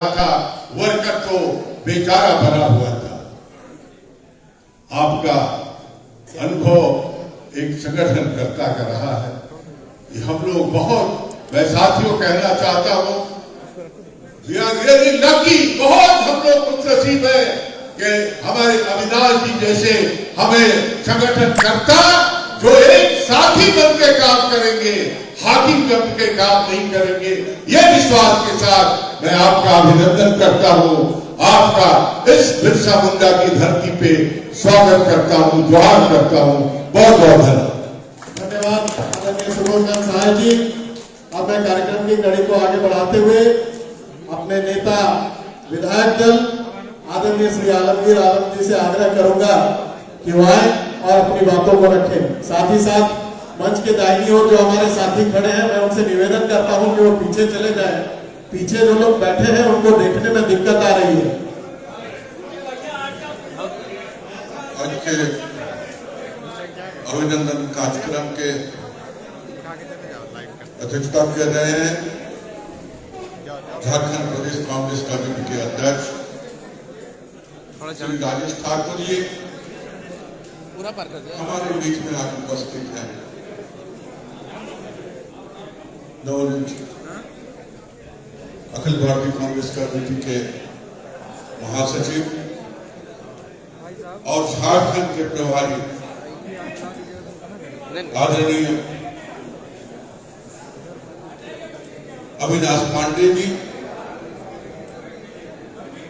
था, वर्कर तो बेचारा बना हुआ था। आपका अनुभव एक संगठन करता का रहा है। ये हम लोग बहुत, मैं साथियों कहना चाहता हूं, वी आर रियली लकी, बहुत हम लोग खुशनसीब है कि हमारे अविनाश जी जैसे हमें संगठन करता जो एक साथी बन के काम करेंगे, हाकिम बन के काम नहीं करेंगे। ये विश्वास के साथ मैं आपका अभिनंदन करता हूं, आपका इस बिरसा मुंडा की धरती पे स्वागत करता हूं, जोहार करता हूं। बहुत बहुत धन्यवाद आदरणीय सुबोधन सहाय जी। अब मैं कार्यक्रम की कड़ी को आगे बढ़ाते हुए अपने नेता विधायक दल आदरणीय श्री आलमगीर आलम जी से आग्रह करूंगा कि वो आए और अपनी बातों को रखें। साथ ही साथ मंच के दाहिनी ओर जो हमारे साथी खड़े हैं, मैं उनसे निवेदन करता हूं कि वो पीछे चले जाएं। पीछे जो लोग बैठे हैं उनको देखने में दिक्कत आ रही है। आज के अभिनंदन कार्यक्रम के अध्यक्षता कर रहे हैं झारखंड प्रदेश कांग्रेस कमेटी के अध्यक्ष श्री राजेश ठाकुर जी हमारे बीच में आज उपस्थित हैं। अखिल भारतीय कांग्रेस कमेटी के महासचिव और झारखंड के प्रभारी आदरणीय अविनाश पांडे जी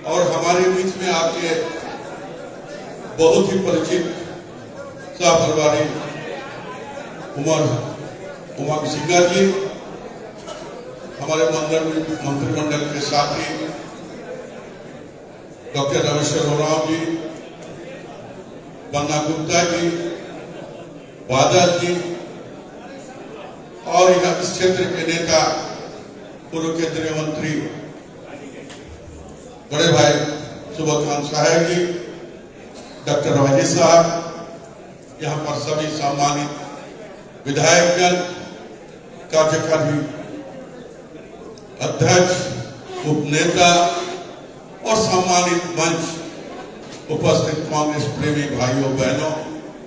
और हमारे बीच में आके बहुत ही परिचित सह प्रभारी उमंग सिंह जी, हमारे मंत्रिमंडल के साथी डॉक्टर रामेश्वर उरांव जी, बन्ना गुप्ता जी, बादल जी और इस क्षेत्र के नेता पूर्व केंद्रीय मंत्री बड़े भाई सुबोधन सहाय जी, डॉक्टर राजेश साहब, यहाँ पर सभी सम्मानित विधायकगण, कार्यकारी अध्यक्ष, उपनेता और सम्मानित मंच उपस्थित कांग्रेस प्रेमी भाइयों बहनों,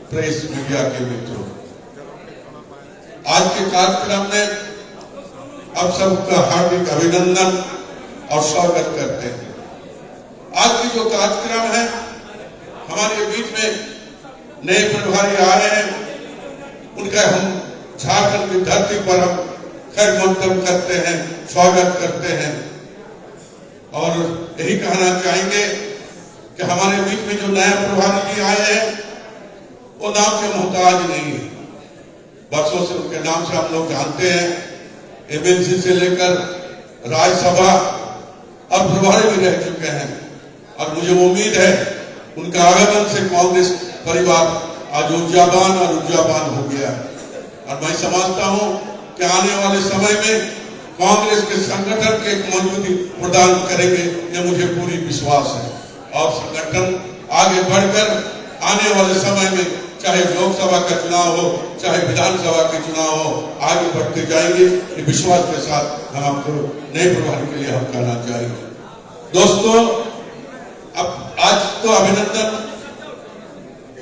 प्रेस मीडिया के मित्रों, आज के कार्यक्रम में आप सबका हार्दिक अभिनंदन और स्वागत करते हैं। आज की जो कार्यक्रम है, हमारे बीच में नए प्रभारी आए हैं, उनका हम झारखंड की धरती पर हम खैर मकदम करते हैं, स्वागत करते हैं और यही कहना चाहेंगे कि हमारे बीच में जो नया प्रभारी जी आए हैं वो नाम के मोहताज नहीं है। वर्षों से उनके नाम से हम लोग जानते हैं, एमएलसी से लेकर राज्यसभा और प्रभारी भी रह चुके हैं और मुझे उम्मीद है उनका आगमन से कांग्रेस परिवार आज ऊर्जावान और ऊर्जावान हो गया और मैं समझता हूं कि आने वाले समय में कांग्रेस के संगठन के एक मजबूती प्रदान करेंगे, यह मुझे पूरी विश्वास है और संगठन आगे बढ़कर आने वाले समय में चाहे लोकसभा का चुनाव हो, चाहे विधानसभा के चुनाव हो, आगे बढ़ते जाएंगे। ये विश्वास के साथ हम आपको नए प्रभारी के लिए हम कहना चाहेंगे। दोस्तों, अब आज तो अभिनंदन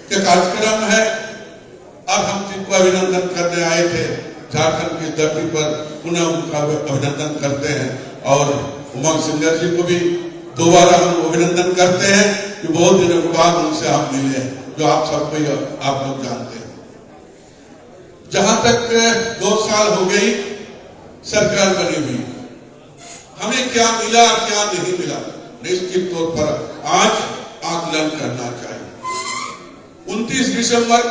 के कार्यक्रम है, अब हम जिनको अभिनंदन करने आए थे झारखंड की धरती पर पुनः उनका अभिनंदन करते हैं और उमंग सिंह जी को भी दोबारा हम अभिनंदन करते हैं कि बहुत दिनों के बाद उनसे हम मिले हैं, जो आप सबको आप लोग जानते हैं। जहां तक 2 साल हो गई सरकार बनी हुई, हमें क्या मिला क्या नहीं मिला, निश्चित तौर पर आज आकलन करना चाहिए। 29 दिसंबर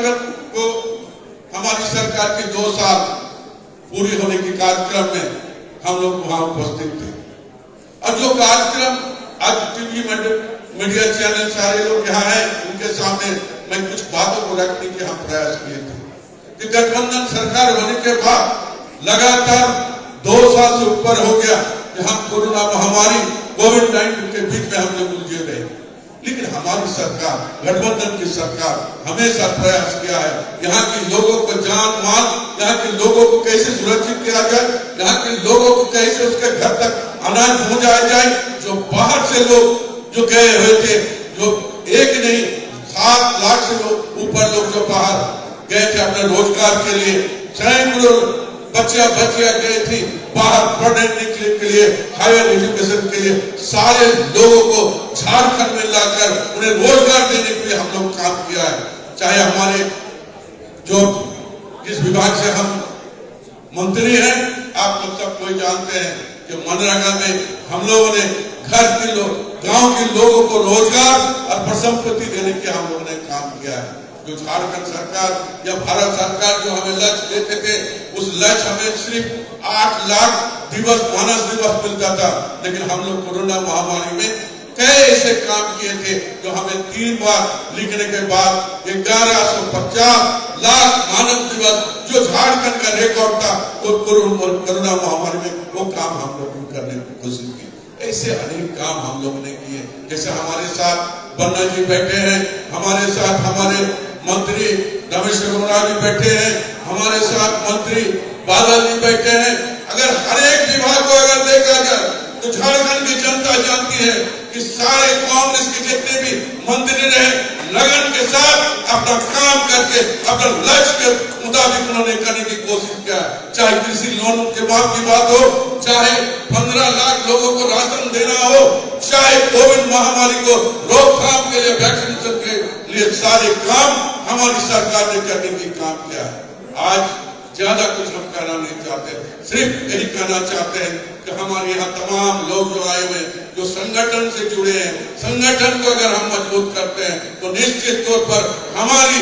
को हमारी सरकार के 2 साल पूरी होने के कार्यक्रम में हम लोग वहां उपस्थित थे और जो कार्यक्रम आज टीवी मीडिया चैनल सारे लोग यहाँ हैं, उनके सामने मैं कुछ बातों को रखने के हम प्रयास किए थे कि गठबंधन सरकार होने के बाद लगातार 2 साल से ऊपर हो गया कि हम कोरोना महामारी कोविड-19 के बीच में हम लोग उलझे रहे, लेकिन हमारी सरकार, गठबंधन की सरकार हमेशा प्रयास किया है यहाँ के लोगों को जान माल, यहाँ के लोगों को कैसे सुरक्षित किया जाए, यहाँ के लोगों को कैसे उसके घर तक अनाज पहुंचाया जाए। जो बाहर से लोग जो गए हुए थे, जो एक नहीं 7 लाख से ऊपर लोग जो बाहर गए थे अपने रोजगार के लिए, सैकड़ों बच्चियां गए थी बाहर पढ़ने के लिए, हायर एजुकेशन के लिए, सारे लोगों को झारखंड में लाकर उन्हें रोजगार देने के लिए हम लोग काम किया है। चाहे हमारे जो जिस विभाग से हम मंत्री हैं, आप लोग सब कोई जानते हैं कि मनरेगा में हम लोगों ने घर के लोग, गांव के लोगों को रोजगार और परिसंपत्ति देने के हम लोगों ने काम किया है। जो झारखंड सरकार या भारत सरकार जो हमें लक्ष्य देते थे, उस लक्ष्य हमें सिर्फ 8 लाख दिवस मानस दिवस मिलता था, लेकिन हम लोग कोरोना महामारी में कई ऐसे काम किए थे जो हमें 3 बार लिखने के बाद 1150 लाख मानव दिवस जो झारखंड का रिकॉर्ड था, वो कोरोना महामारी में वो काम हम लोग करने की कोशिश की। ऐसे अनेक काम हम लोगों ने किए। जैसे हमारे साथ बन्ना जी बैठे हैं, हमारे साथ हमारे मंत्री रमेश कुमार जी बैठे हैं, हमारे साथ मंत्री बादल जी बैठे हैं। अगर हर एक विभाग को अगर देखा जाए तो झारखंड की जनता जानती है कि सारे कांग्रेस के जितने भी मंत्री रहे, लगन के साथ अपना काम करके अपना लक्ष्य के मुताबिक उन्होंने करने की कोशिश किया। चाहे कृषि लोन के माफ की बात हो, चाहे 15 लाख लोगों को राशन देना हो, चाहे कोविड महामारी को रोकथाम के लिए वैक्सीनेशन के लिए, सारे काम हमारी सरकार ने करने की काम किया है। आज ज्यादा कुछ हम कहना नहीं चाहते, सिर्फ यही कहना चाहते हैं कि हमारे यहाँ तमाम लोग जो आए हुए, जो संगठन से जुड़े हैं, संगठन को अगर हम मजबूत करते हैं तो निश्चित तौर पर हमारी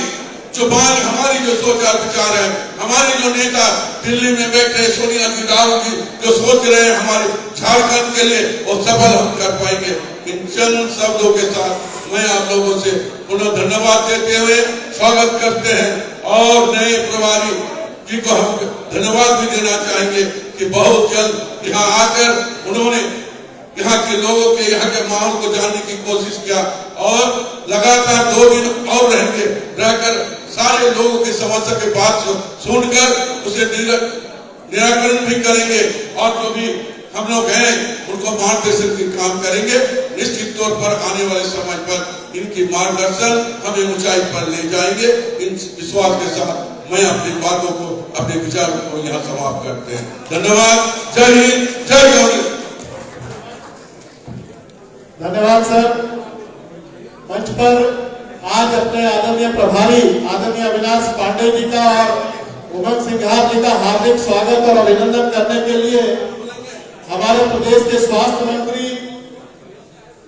जुबान, हमारी जो सोच और विचार है, हमारे जो नेता दिल्ली में बैठे सोनिया जी, राहुल जी जो सोच रहे हैं हमारे झारखंड के लिए, वो सफल हम कर पाएंगे। इन चंद शब्दों के साथ मैं आप लोगों से पुनः धन्यवाद देते हुए स्वागत करते हैं और नए प्रभारी जी को हम धन्यवाद भी देना चाहेंगे कि बहुत जल्द यहाँ आकर उन्होंने यहाँ के लोगों के, यहाँ के माहौल को जानने की कोशिश किया और लगातार 2 दिन और रहेंगे, रहकर सारे लोगों की समस्या के बात सुनकर उसे निराकरण भी करेंगे और जो भी हम लोग हैं उनको मार्गदर्शन की काम करेंगे। निश्चित तौर पर आने वाले समय पर इनकी मार्गदर्शन हमें ऊंचाई पर ले जाएंगे। इन विश्वास के साथ मैं अपनी बातों को, अपने विचारों को यहाँ समाप्त करते हैं। धन्यवाद। जय हिंद, जय कांग्रेस। धन्यवाद सर। मंच पर आज अपने आदरणीय प्रभारी आदरणीय अविनाश पांडे जी का और उमंग सिंघार जी का हार्दिक स्वागत और अभिनंदन करने के लिए हमारे प्रदेश के स्वास्थ्य मंत्री,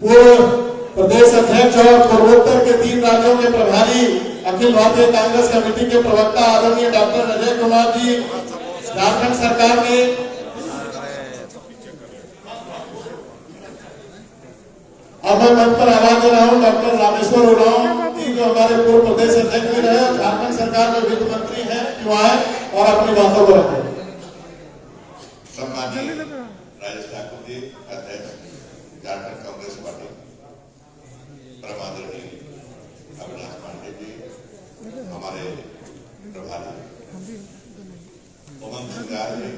पूर्व प्रदेश अध्यक्ष और पूर्वोत्तर के 3 राज्यों के प्रभारी, अखिल भारतीय कांग्रेस कमेटी के प्रवक्ता आदरणीय डॉक्टर अजय कुमार जी, झारखंड सरकार के अब मैं मंच पर आवाज दे रहा हूँ डॉक्टर रामेश्वर उरांव जी, जो हमारे पूर्व प्रदेश अध्यक्ष भी रहे, झारखंड सरकार में वित्त मंत्री हैं, जो आए और अपनी बातों को रखें। सम्मानीय राजेश ठाकुर जी, अध्यक्ष झारखंड कांग्रेस पार्टी, प्रमादरणीय अविनाश पांडे जी, हमारे प्रभारी उमंग सिंघार जी,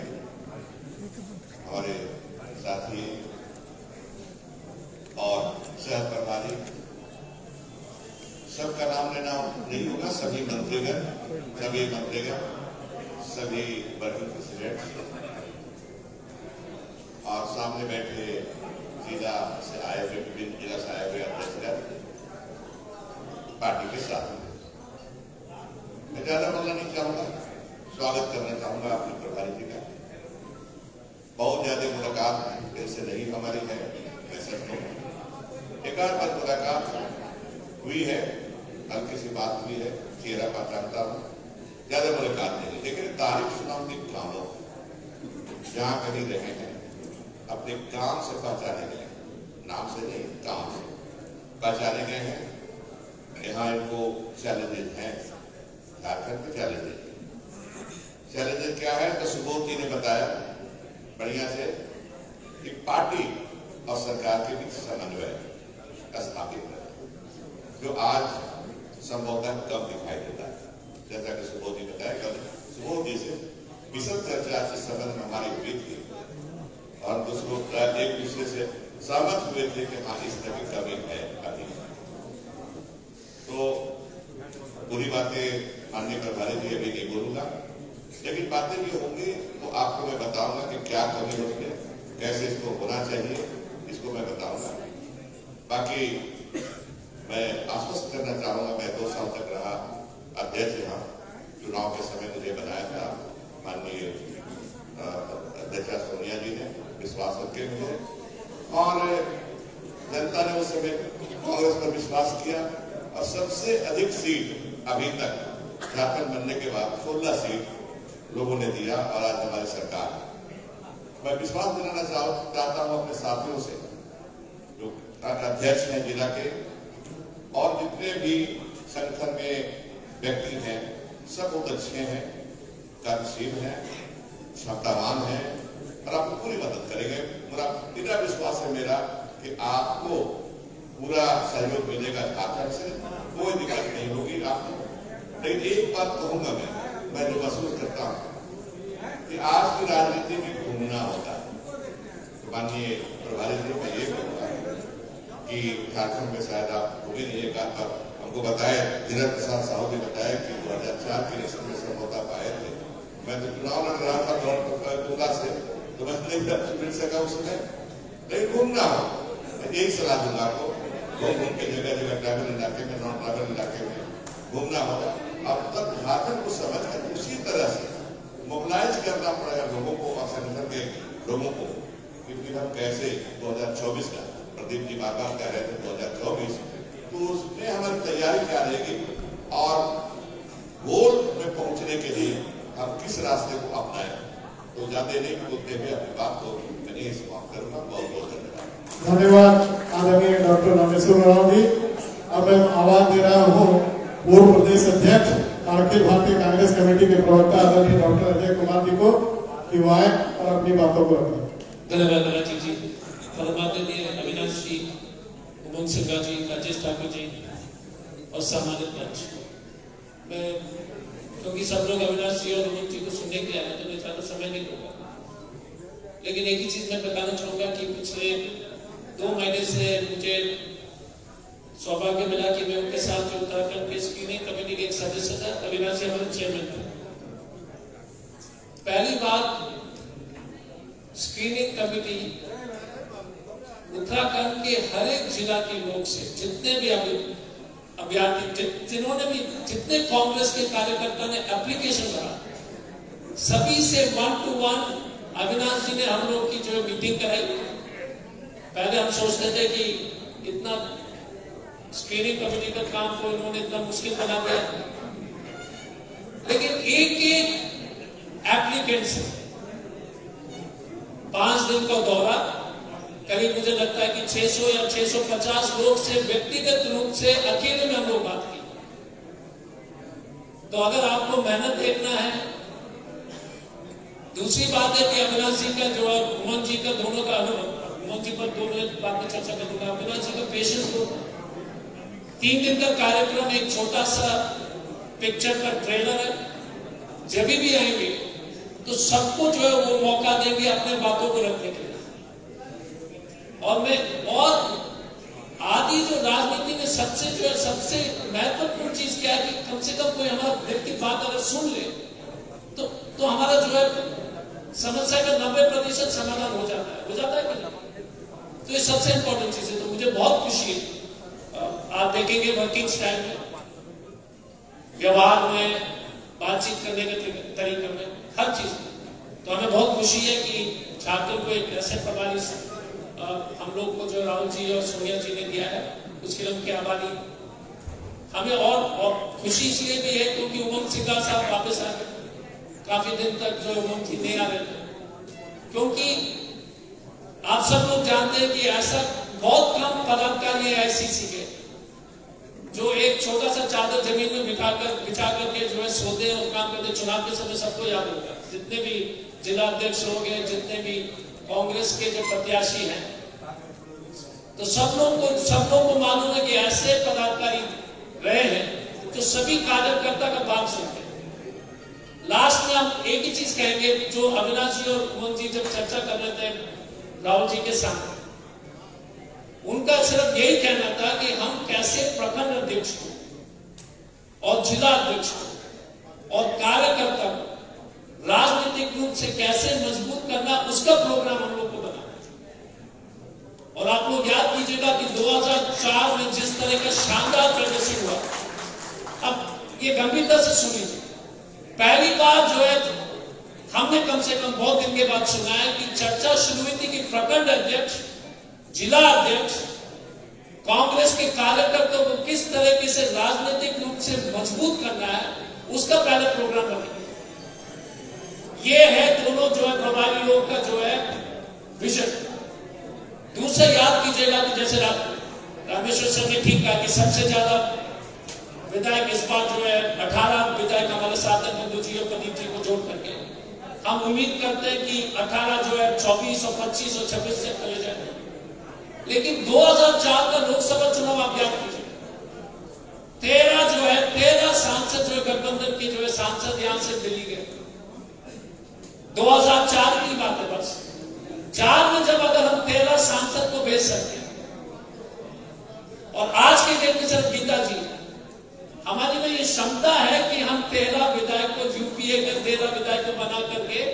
हमारे साथी और सह प्रभारी, सबका नाम लेना नहीं होगा, सभी मंत्रीगण, सभी वर्किंग प्रेसिडेंट और सामने बैठे जिला से आए हुए, विभिन्न जिला से आए हुए अध्यक्ष पार्टी के साथ मैं ज्यादा बोलना नहीं चाहूंगा, स्वागत करना चाहूंगा अपने प्रभारी जी का। बहुत ज्यादा मुलाकात ऐसे नहीं हमारी है, मैं सच कहूं एक आध बार मुलाकात हुई है, हल्की सी बात हुई है, चेहरा पहचानता हूं, ज्यादा मुलाकात नहीं, लेकिन तारीफ सुनाऊंगी गांवों जहां कहीं रहे हैं, अपने काम से पहचाने गए, नाम से नहीं काम से पहचाने गए हैं। यहाँ इनको चैलेंजेस हैं, झारखंड के चैलेंजेस क्या है तो सुबोध जी ने बताया बढ़िया से कि पार्टी और सरकार के बीच समन्वय स्थापित है, जो आज संभवतः कम दिखाई देता है। जैसा कि सुबोध जी बताया, कल सुबोध जी से विशद चर्चा से संबंध में हमारी हुई थी और दूसरों एक दूसरे से सहमत हुए थे कि हाँ इस तरह की कमी है अभी। तो पूरी बातें माननीय प्रभारी जी अभी नहीं बोलूंगा, लेकिन बातें भी होंगी तो आपको मैं बताऊंगा कि क्या कमी होती है, कैसे इसको होना चाहिए, इसको मैं बताऊंगा। बाकी मैं आश्वस्त करना चाहूंगा, मैं 2 साल तक रहा अध्यक्ष यहाँ, चुनाव के समय मुझे बनाया था माननीय अध्यक्षा सोनिया जी ने, विश्वास रखे मुझे, और जनता ने उस समय कांग्रेस पर विश्वास किया और सबसे अधिक सीट अभी तक झारखंड बनने के बाद 16 सीट लोगों ने दिया और आज हमारी सरकार है। मैं विश्वास दिलाना चाहता हूं अपने साथियों से जो अध्यक्ष हैं जिला के और जितने भी संगठन में व्यक्ति हैं, सब बहुत अच्छे हैं, कार्यशील हैं, क्षमतावान हैं और आपको पूरी मदद करेंगे। पूरा पूरा विश्वास है मेरा कि आपको पूरा सहयोग मिलेगा झारखंड से, कोई दिक्कत नहीं होगी आपको। लेकिन एक बात कहूंगा मैं जो महसूस करता हूं कि आज की राजनीति में घूमना होता है। तो माननीय प्रभारी जी मैं ये कहूंगा कि झारखंड में शायद आप वो भी नहीं एक बात पर हमको बताया, धीरज प्रसाद साहू ने बताया कि 2004 के इलेक्शन में समझौता पाए थे। मैं तो चुनाव लड़ रहा था दूंगा से, तो मैं नहीं मिल सका उसमें, लेकिन घूमना हो। यही सलाह दूंगा आपको, घूम के जगह जगह ट्राइबल इलाके में, नॉन ट्राइबल इलाके में घूमना होगा। अब तक झारखंड को समझ कर उसी तरह से मोबिलाइज करना पड़ेगा लोगों को और संगठन के लोगों को, क्योंकि हम कैसे 2024 का प्रदीप जी बार बार कह रहे थे 2024, तो उसमें हमारी तैयारी क्या रहेगी और गोल में पहुंचने के लिए हम किस रास्ते को अपनाएं। तो ज्यादा नहीं बोलते हुए अपनी बात को मैं यही समाप्त करूंगा। बहुत बहुत धन्यवाद। धन्यवाद आदरणीय डॉक्टर रामेश्वर राव जी। अब मैं आवाज दे रहा हूँ पूर्व प्रदेश अध्यक्ष और अखिल भारतीय कांग्रेस कमेटी के प्रवक्ता आदरणीय डॉक्टर अजय कुमार जी को कि वो आए और अपनी बातों को रखें। धन्यवाद राजीव जी। माननीय अविनाश जी, उमंग सिंघा जी, राजेश ठाकुर जी और सम्मानित मंच, मैं क्योंकि सब लोग अविनाश जी और उमंग जी को सुनने के लिए आए तो मैं ज्यादा समय नहीं लूंगा, लेकिन एक ही चीज मैं बताना चाहूंगा कि पिछले 2 महीने से मुझे सौभाग्य मिला कि मैं उनके साथ जो उत्तराखंड के स्क्रीनिंग कमेटी के एक सदस्य था, अविनाश जी हमारे चेयरमैन थे। पहली बात, स्क्रीनिंग कमेटी उत्तराखंड के हर एक जिला के लोग से, जितने भी अभ्यर्थी जिन्होंने भी, जितने कांग्रेस के कार्यकर्ता ने एप्लीकेशन भरा, सभी से 1 to 1 अविनाश जी ने हम लोग की जो मीटिंग कराई। पहले हम सोचते थे कि इतना स्क्रीनिंग कमेटी का काम को इन्होंने इतना मुश्किल बना दिया, लेकिन एक एक एप्लीकेंट से 5 दिन का दौरा, करीब मुझे लगता है कि 600 या 650 लोग से व्यक्तिगत रूप से अकेले में हम लोग बात की। तो अगर आपको मेहनत देखना है, दूसरी बात है कि अविनाश जी का जो उमंग जी का दोनों का अनुभव, उमंग जी पर दोनों बात में चर्चा कर दूंगा। अविनाश जी का पेशेंस को 3 दिन का कार्यक्रम, एक छोटा सा पिक्चर का ट्रेलर है। जब भी आएंगे तो सबको जो है वो मौका देंगे अपने बातों को रखने के लिए। और आदि जो राजनीति में सबसे जो है सबसे महत्वपूर्ण चीज क्या है कि कम से कम कोई हमारा व्यक्ति बात अगर सुन ले तो हमारा जो है समस्या का 90% समाधान हो जाता है कि नहीं? तो ये सबसे इंपॉर्टेंट चीज है। तो मुझे बहुत खुशी है, आप देखेंगे वर्किंग स्टाइल में, व्यवहार में, बातचीत करने के तरीके में, हर चीज में, तो हमें बहुत खुशी है कि झारखंड को एक ऐसे प्रभारी हम लोग को जो राहुल जी और सोनिया जी ने दिया है, उसके लिए उनके आभारी। हमें और खुशी इसलिए भी है क्योंकि उमंग सिंघा साहब वापस आ गए। काफी दिन तक जो उमंग जी नहीं आ रहे थे, क्योंकि आप सब लोग जानते हैं कि ऐसा बहुत कम पदाधिकारी है आईसीसी के जो एक छोटा सा चादर जमीन में बिछा करके जो है सोते हैं और काम करते। चुनाव के समय सबको याद होगा, जितने भी जिला अध्यक्ष लोग हैं, जितने भी कांग्रेस के जो प्रत्याशी हैं, तो सब लोग को मालूम है कि ऐसे पदाधिकारी रहे हैं जो सभी कार्यकर्ता का बात सुनते हैं। लास्ट में हम एक ही चीज कहेंगे, जो अविनाश जी और उमंग जी जब चर्चा कर रहे थे राहुल जी के सामने। उनका सिर्फ यही कहना था कि हम कैसे प्रखंड अध्यक्ष को और जिला अध्यक्ष को और कार्यकर्ता को राजनीतिक रूप से कैसे मजबूत करना, उसका प्रोग्राम हम लोग को बनाना है। और आप लोग याद कीजिएगा कि 2004 में जिस तरह का शानदार प्रदर्शन हुआ, अब ये गंभीरता से सुन लीजिए। पहली बार जो है हमने कम से कम बहुत दिन के बाद सुना है कि चर्चा शुरू हुई थी कि प्रखंड अध्यक्ष, जिला अध्यक्ष, कांग्रेस के कार्यकर्ताओं को किस तरीके से राजनीतिक रूप से मजबूत करना है, उसका पहले प्रोग्राम बनेगा। ये है दोनों जो है प्रभारी लोग का जो है विजन। दूसरा याद कीजिएगा कि जैसे रामेश्वर सर ने ठीक कहा कि सबसे ज्यादा विधायक इस बार जो है 18 विधायक हमारे साथ हैं, बंधु जी और प्रदीप जी को जोड़ करके। हम उम्मीद करते हैं कि 18 जो है 24 और 25 और 26 से चले जाए। लेकिन 2004 का लोकसभा चुनाव आप याद कीजिए, 13 सांसद जो है गठबंधन के जो है सांसद यहां से दिल्ली गए। 2004 की बात है बस। 4 में जब अगर हम 13 सांसद को भेज सकते हैं, और आज के डेट में सिर्फ गीता जी हमारी में ये क्षमता है कि हम 13 विधायक को यूपीए के 13 विधायक को बना करके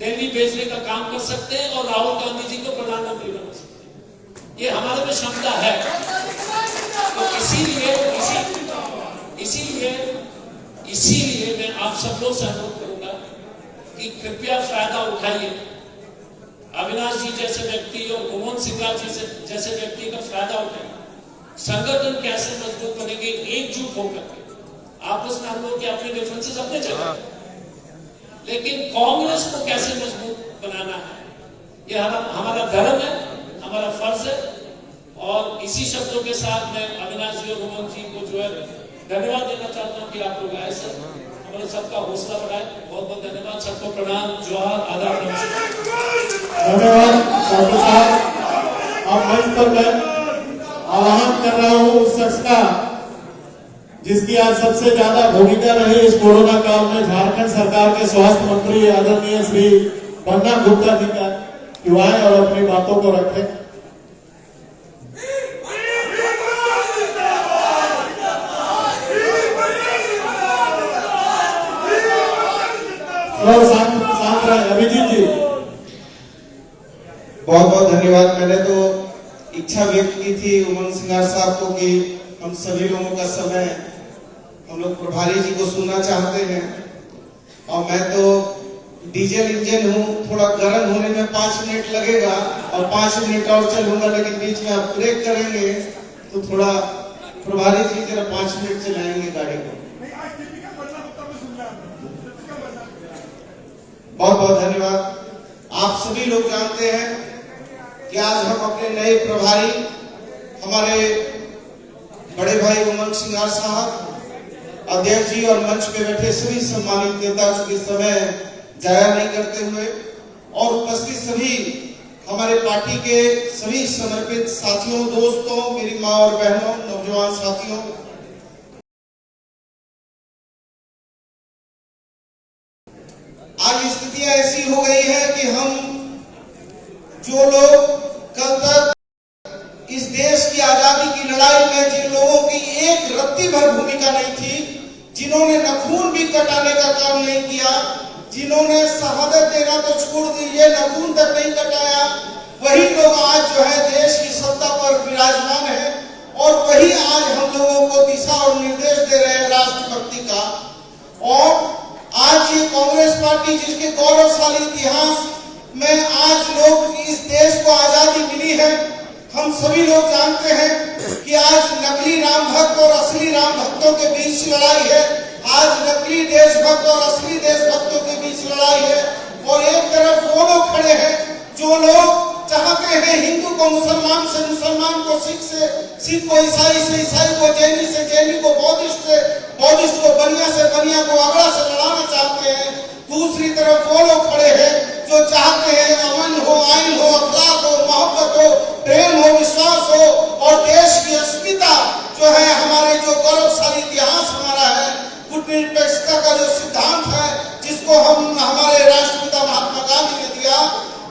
दिल्ली भेजने का काम कर सकते हैं और राहुल गांधी जी को प्रधानमंत्री बना सकते हैं। ये हमारे में क्षमता है। तो इसीलिए मैं आप सब लोग से अनुरोध करूंगा कि कृपया फायदा उठाइए। अविनाश जी जैसे व्यक्ति और मोहन सिंह जी जैसे व्यक्ति का फायदा उठाइए। संगठन कैसे मजबूत बनेंगे, एकजुट होकर। आपस में हम लोग के अपने डिफरेंसेस अपने जगह, लेकिन कांग्रेस को कैसे मजबूत बनाना है, ये हमारा धर्म है, हमारा फर्ज है। और इसी शब्दों के साथ मैं अविनाश जी और मोहन जी को जो है धन्यवाद देना चाहता हूँ कि आप लोग आए। सर हमारे सबका हौसला बढ़ाए। बहुत बहुत धन्यवाद। सबको प्रणाम, जोहार, आदाब, नमस्कार। धन्यवाद डॉक्टर साहब। अब मंच पर मैं आह्वान कर रहा हूं उस शख्स का जिसकी आज सबसे ज्यादा भूमिका रही इस कोरोना काल में, झारखंड सरकार के स्वास्थ्य मंत्री आदरणीय श्री बन्ना गुप्ता जी का, कि वो आए और अपनी बातों को रखें। शांत रहे अभिजीत जी। बहुत बहुत धन्यवाद। मैंने तो इच्छा व्यक्त की थी उमंग सिंगार साहब को कि हम सभी लोगों का समय हम लोग प्रभारी जी को सुनना चाहते हैं, और मैं तो डीजल इंजन हूँ, थोड़ा गर्म होने में 5 मिनट लगेगा और 5 मिनट और चलूंगा, लेकिन बीच में आप ब्रेक करेंगे तो थोड़ा प्रभारी जी जरा 5 मिनट चलाएंगे गाड़ी को। बहुत बहुत धन्यवाद। आप सभी लोग जानते हैं कि आज हम अपने नए प्रभारी हमारे बड़े भाई उमंग सिंगार साहब, अध्यक्ष जी और मंच पे बैठे सभी सम्मानित नेता चूंकि समय जाया नहीं करते हुए, और उपस्थित सभी हमारे पार्टी के सभी समर्पित साथियों, दोस्तों, मेरी माँ और बहनों, नौजवान साथियों, आज स्थितियां ऐसी हो गई है कि हम जो लोग कल तक इस देश की आजादी की लड़ाई में जिन लोगों की एक रत्ती भर भूमिका नहीं थी, जिन्होंने न खून भी कटाने का काम नहीं किया, जिन्होंने शहादत देना तो छोड़ दीजिए न खून तक नहीं कटाया, वही लोग आज जो है देश की सत्ता पर विराजमान है और वही आज हम लोगों को दिशा और निर्देश दे रहे हैं राष्ट्रभक्ति का। और आज ये कांग्रेस पार्टी जिसके गौरवशाली इतिहास में आज लोग इस देश को आजादी मिली है, हम सभी लोग जानते हैं कि आज नकली राम भक्त और असली राम भक्तों के बीच लड़ाई है। आज नकली देशभक्त और असली देशभक्तों के बीच लड़ाई है। और एक तरफ वो लोग खड़े हैं जो लोग चाहते हैं हिंदू को मुसलमान से, मुसलमान को सिख से, सिख को ईसाई से, ईसाई को जैनी से, जैनी को बौद्धिस्ट से, बौद्धिस्ट को बनिया से, बनिया को अगड़ा से लड़ाना चाहते हैं। दूसरी तरफ वो लोग खड़े हैं जो चाहते हैं अमन हो, आइन हो, अखलाक हो, मोहब्बत हो, प्रेम हो, विश्वास हो और देश की अस्मिता जो है, हमारे जो गौरवशाली इतिहास हमारा है, गुटनिरपेक्षता का जो सिद्धांत है जिसको हम हमारे राष्ट्रपिता महात्मा गांधी ने दिया,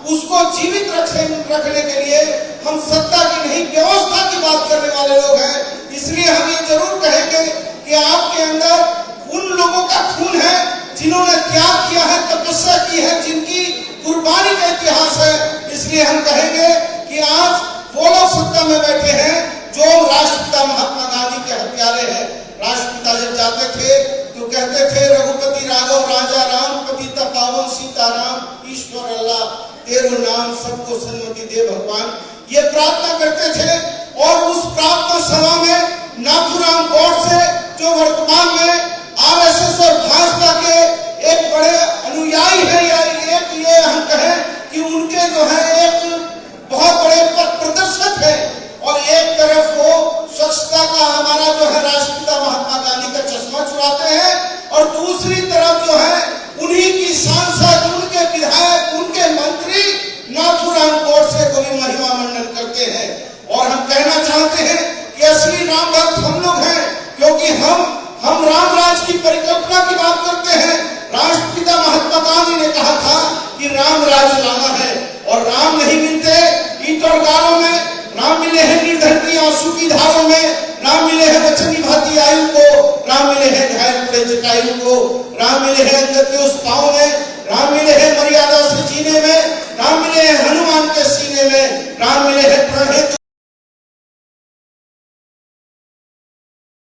उसको जीवित रखने के लिए हम सत्ता की नहीं व्यवस्था की बात करने वाले लोग हैं। इसलिए हम ये जरूर कहेंगे कि आपके अंदर उन लोगों का खून है जिन्होंने त्याग किया है, तपस्या की है, जिनकी कुर्बानी का इतिहास है। इसलिए हम कहेंगे कि आज वो लोग सत्ता में बैठे हैं जो राष्ट्रपिता महात्मा गांधी के हत्यारे हैं। राष्ट्रपिता जब जाते थे तो कहते थे, रघुपति राघव राजा राम, पतित पावन सीताराम, ईश्वर अल्लाह तेरो नाम सबको सन्मति दे भगवान। ये प्रार्थना करते थे और उस प्रार्थना सभा में नाथूराम गौडसे जो वर्तमान में आरएसएस और भाजपा के एक बड़े अनुयायी है, या एक ये हम कहें कि उनके जो है एक बहुत बड़े पथ प्रदर्शक है, और एक तरफ वो स्वच्छता का हमारा जो है राष्ट्रपिता महात्मा गांधी का चश्मा चुराते हैं, और दूसरी तरफ जो है उन्हीं की सांसद, उनके विधायक, उनके मंत्री नाथूराम गौडसे को भी महिमा मंडन करते हैं। और हम कहना चाहते हैं कि असली राम भक्त हम लोग हैं, क्योंकि हम राम राज की परिकल्पना की बात करते हैं। राष्ट्रपिता महात्मा गांधी ने कहा था कि राम राज लाना है, और राम नहीं मिलते ईंट और गारों में, राम मिले हैं निर्धन की आंसू की धारों में, राम मिले हैं वचन निभाती आयु को, राम मिले हैं घायल पड़े जटायु को, राम मिले हैं अंगद के उस पांव में, राम मिले हैं मर्यादा से जीने में, राम मिले हैं हनुमान के सीने में, राम मिले हैं प्रणहित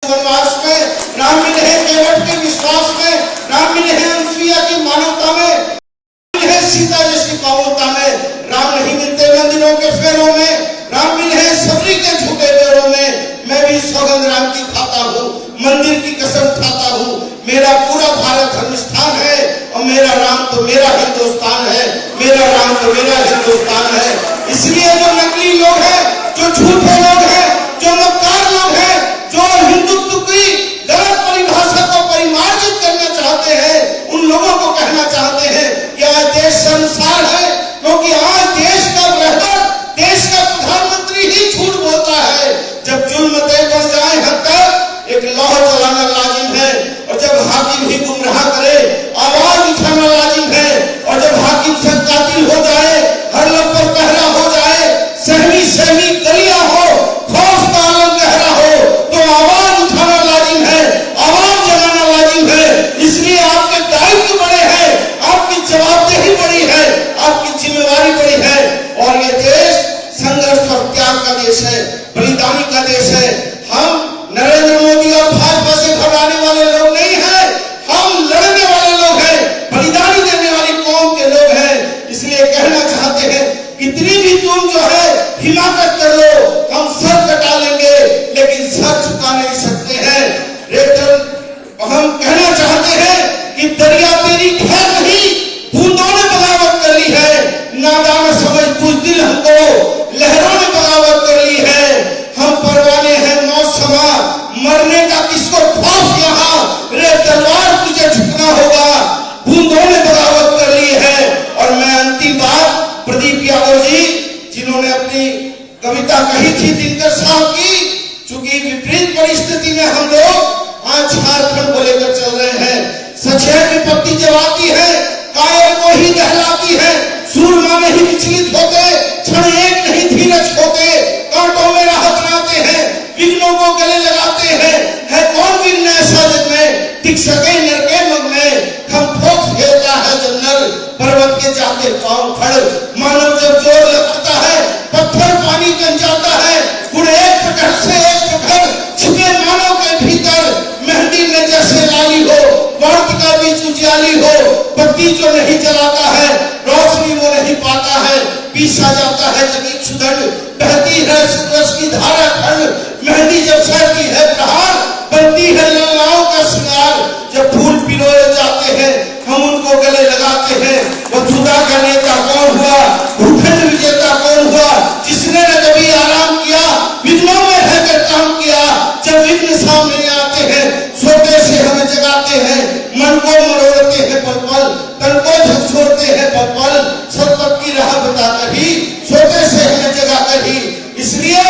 वनवास में, राम मिले हैं केवट के विश्वास में, राम मिले हैं अनुसुईया की मानवता में, मिले हैं सीता जैसी पावनता में। राम नहीं मिलते मंदिरों के फेरों में, राम मिले हैं सबरी के झूठे बेरों में। मैं भी सौगंध राम की खाता हूँ, मंदिर की कसम खाता हूँ, मेरा पूरा भारत धर्म स्थान है, और मेरा राम तो मेरा हिंदुस्तान है, मेरा राम तो मेरा हिंदुस्तान है। इसलिए जो नकली लोग हैं, जो झूठे लोग हैं, जो मक्कार लोग हैं, जो हिंदुत्व की गलत परिभाषा को परिमार्जित करना चाहते हैं, उन लोगों को कहना चाहते हैं कि आज देश संसार है, क्योंकि आज देश का रहबर, देश का प्रधानमंत्री ही झूठ बोलता है। जब जुल्म तय बढ़ जाए हद तक एक लौह चलाना लाजिम है, और जब हाकिम ही गुमराह करे आवाज उठाना लाजिम है, और जब हाकिम संग कातिल हो जाए, हर लब पर पहरा हो जाए, सहमी सहमी गलियां हो, खौफ का आलम गहरा हो, तो आवाज उठाना लाजिम है, आवाज जगाना लाजिम है। इसलिए आपके दायित्व बड़े हैं, आपकी जवाबदेही बड़ी है, आपकी जिम्मेवारी बड़ी है। और ये देश संघर्ष और त्याग का देश है, बलिदानी का देश है। हम नरेंद्र मोदी और भाजपा से घबराने वाले लोग नहीं हैं, हम लड़ने वाले लोग हैं, बलिदानी देने वाली कौम के लोग हैं। इसलिए कहना चाहते हैं, कितनी भी तुम जो है हिमाकत कर लो, हम सर कटा लेंगे, लेकिन सर झुका नहीं सकते हैं। हम कहना चाहते हैं कि दरिया तेरी खैर नहीं, बूंदों ने बगावत कर ली है, नादान समझ बुज़दिल हमको लहरों ने बगावत कर ली है। हम परवाने हैं मौसमा, मरने का किसको खौफ यहाँ, रे तलवार तुझे झुकना होगा, बूंदों ने बगावत कर ली है। और मैं अंतिम बात प्रदीप यादव जी, जिन्होंने अपनी कविता कही थी दिनकर साहब की, चूंकि विपरीत परिस्थिति में हम लोग आज झारखंड को लेकर चल रहे हैं। सचेत विपत्ति जब आती है, कायर को ही दहलाती है, सूरमा नहीं विचलित होते, क्षण एक नहीं धीरज होते, कांटों में राह बनाते हैं, विघ्नों को गले लगाते हैं। है कौन विघ्न ऐसा जग में टिक सके नर के मग में, हम ठोक खेलता है जंगल पर्वत के जाते पांव खड़। मानव जब जोर लगाता है, पत्थर पानी बन जाता है, गुण एक प्रकार से एक प्रकार छिपे मानव के भीतर। मेहंदी में जैसे लाली हो, वर्त का बीच उजियाली हो, बत्ती जो नहीं जलाता है, रोशनी वो नहीं पाता है, पीसा जाता है जगी छुदंड, बहती है रस की धारा खंड। मेहंदी जब सहती है प्रहार, बनती है ललाओं का श्रृंगार। जब फूल पिरोए जाते हैं, हम उनको गले लगाते हैं। वसुधा का नेता कौन हुआ, भूखंड विजेता कौन हुआ, जिसने न कभी आराम किया, विघ्नों में रहकर काम किया। जब विघ्न सामने आते हैं, सोते से हमें जगाते हैं, मन को मरोड़ते हैं पल पल, तन को झकझोरते हैं पल पल, सतपथ की राह बताकर ही, सोते से हमें जगाकर ही। इसलिए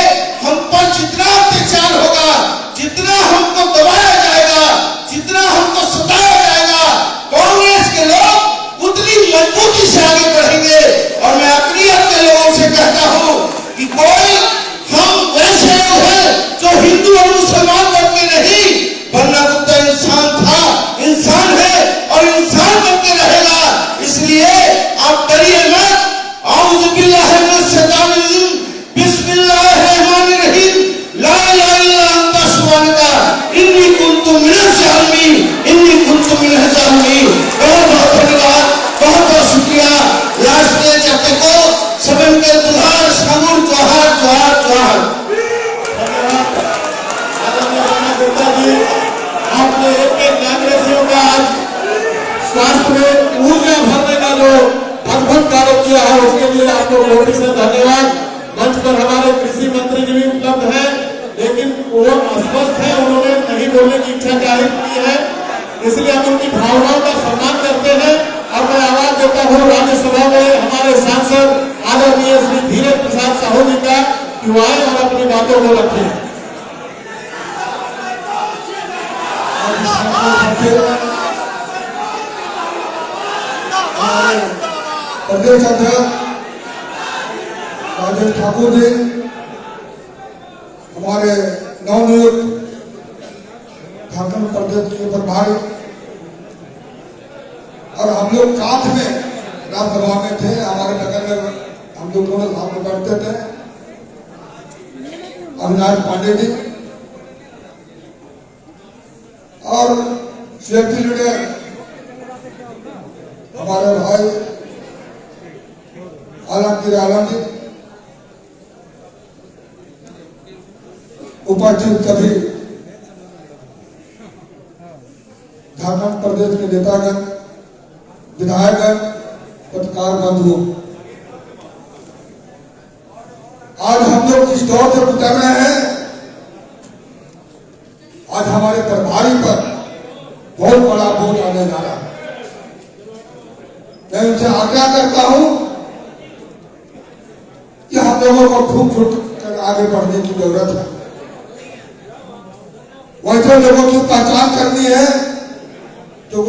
हम पर जितना अत्याचार होगा, जितना हमको दबाया जाएगा, जितना हमको सताया जाएगा, कांग्रेस के लोग उतनी मजबूती से आगे बढ़ेंगे। और मैं वो अस्वस्थ है, उन्होंने नहीं बोलने की इच्छा जाहिर की है, इसलिए हम उनकी भावनाओं का सम्मान करते हैं। और मैं आवाज देता हूँ राज्यसभा में हमारे सांसद आदरणीय श्री धीरज प्रसाद साहू जी का कि वो आए और अपनी बातों को रखें। प्रदेश अध्यक्ष राजेश ठाकुर जी, हमारे नवनियुक्त झारखंड प्रदेश के प्रभारी, और हम लोग साथ में राज्यसभा में थे, हमारे बगल में हम लोग दोनों साथ में बैठते थे, अविनाश पांडे जी और सीएलपी लीडर हमारे भाई आलमगीर आलम जी, उपस्थित सभी झारखंड प्रदेश के नेतागण, विधायकगण, पत्रकार बंधुओं, आज हम लोग जिस दौर से गुजर रहे हैं, आज हमारे प्रभारी पर बहुत बड़ा बोझ आने जा रहा है। मैं उनसे आग्रह करता हूं कि हम लोगों को खूब छूट कर आगे बढ़ने की जरूरत है। वैसे लोगों की पहचान करनी है जो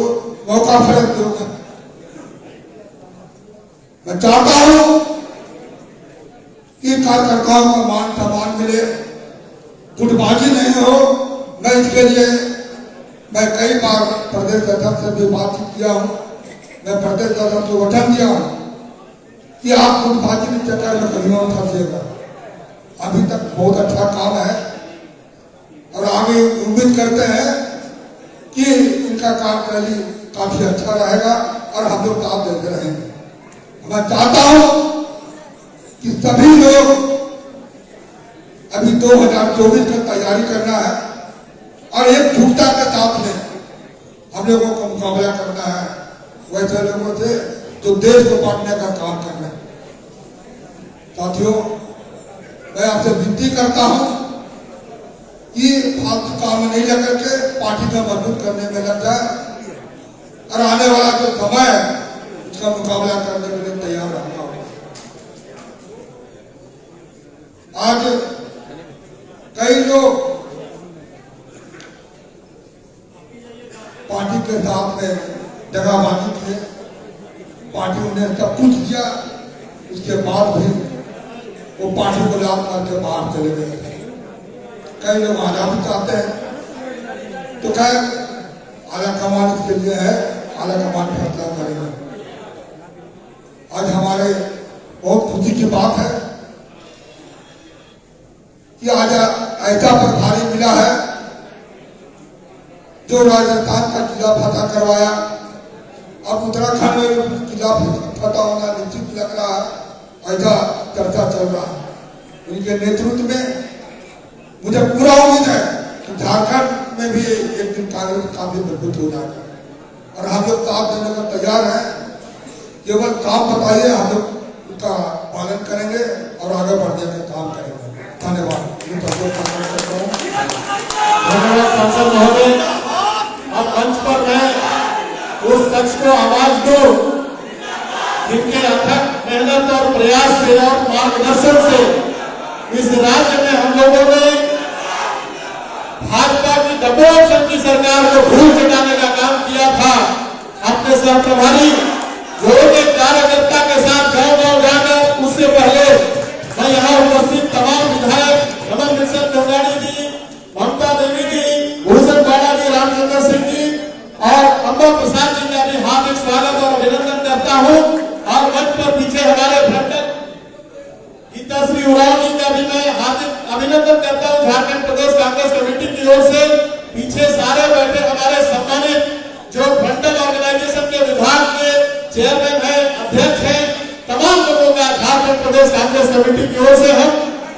मौका फर्क होगा। मैं चाहता हूं कि कार्यकर्ताओं को मान सम्मान मिले, गुटबाजी नहीं हो। मैं इसके लिए मैं कई बार प्रदेश अध्यक्ष से भी बातचीत किया हूं, मैं प्रदेश अध्यक्ष को वचन दिया हूं कि आप गुटबाजी के चक्कर में कहीं और फंसेगा। अभी तक बहुत अच्छा काम है और आगे उम्मीद करते हैं कि इनका काम काफी अच्छा रहेगा और हम लोग साथ देते रहेंगे। मैं चाहता हूं कि सभी लोग अभी 2024 का तैयारी करना है और एकजुटता के साथ में हम लोगों को मुकाबला करना है वैसे लोगों से जो देश को बांटने का काम कर रहे हैं। साथियों, मैं आपसे विनती करता हूं कि फालतू काम में नहीं लग के पार्टी को मजबूत करने में लग जाए और आने वाला जो समय है उसका मुकाबला करने के लिए तैयार रहना होगा। आज कई लोग पार्टी के साथ में दगाबाजी किए, पार्टी ने सब कुछ किया, उसके बाद भी वो पार्टी को लाभ करके बाहर चले गए। कई लोग आना भी चाहते हैं, तो खैर आला कमान इसके लिए है, आला कमान फैसला करेंगे। आज हमारे बहुत खुशी की बात है कि आज ऐसा प्रभारी मिला है जो राजस्थान का जिला फतह करवाया। अब उत्तराखंड में जिला फतह होना निश्चित लग रहा है, ऐसा चर्चा चल रहा है। उनके नेतृत्व में मुझे पूरा उम्मीद है कि झारखंड में भी एक दिन कांग्रेस काफी मजबूत हो जाएगा और हम लोग साथ देने को तैयार हैं। केवल काम बताइए, हम लोग उसका पालन करेंगे और आगे बढ़ने का काम करेंगे। धन्यवाद। धन्यवाद सांसद महोदय। अब मंच पर मैं उस शख्स को आवाज दो जिनके अथक मेहनत और प्रयास से और मार्गदर्शन से इस राज्य में हम लोगों ने भाजपा की डबोचन की सरकार को भूल चटाने का काम किया था। अपने सह प्रभारी जो एक कार्यकर्ता के साथ गांव गांव जाकर, उससे पहले मैं यहाँ उपस्थित तमाम विधायक रमन मिश्र चौगाड़ी जी, ममता देवी जी, भूषण बाड़ा जी, रामचंद्र सिंह जी और अंबा प्रसाद जी का भी हार्दिक स्वागत और अभिनंदन करता हूँ। और मंच पर पीछे हमारे भ्रष्ट गीता श्री उराव जी का भी मैं हार्दिक अभिनंदन करता हूँ। झारखंड प्रदेश कांग्रेस कमेटी की ओर से पीछे सारे बैठे हमारे सम्मानित जो फ्रंटल ऑर्गेनाइजेशन के विभाग के चेयरमैन है, अध्यक्ष है, तमाम लोगों का झारखंड प्रदेश कांग्रेस कमेटी की ओर से हम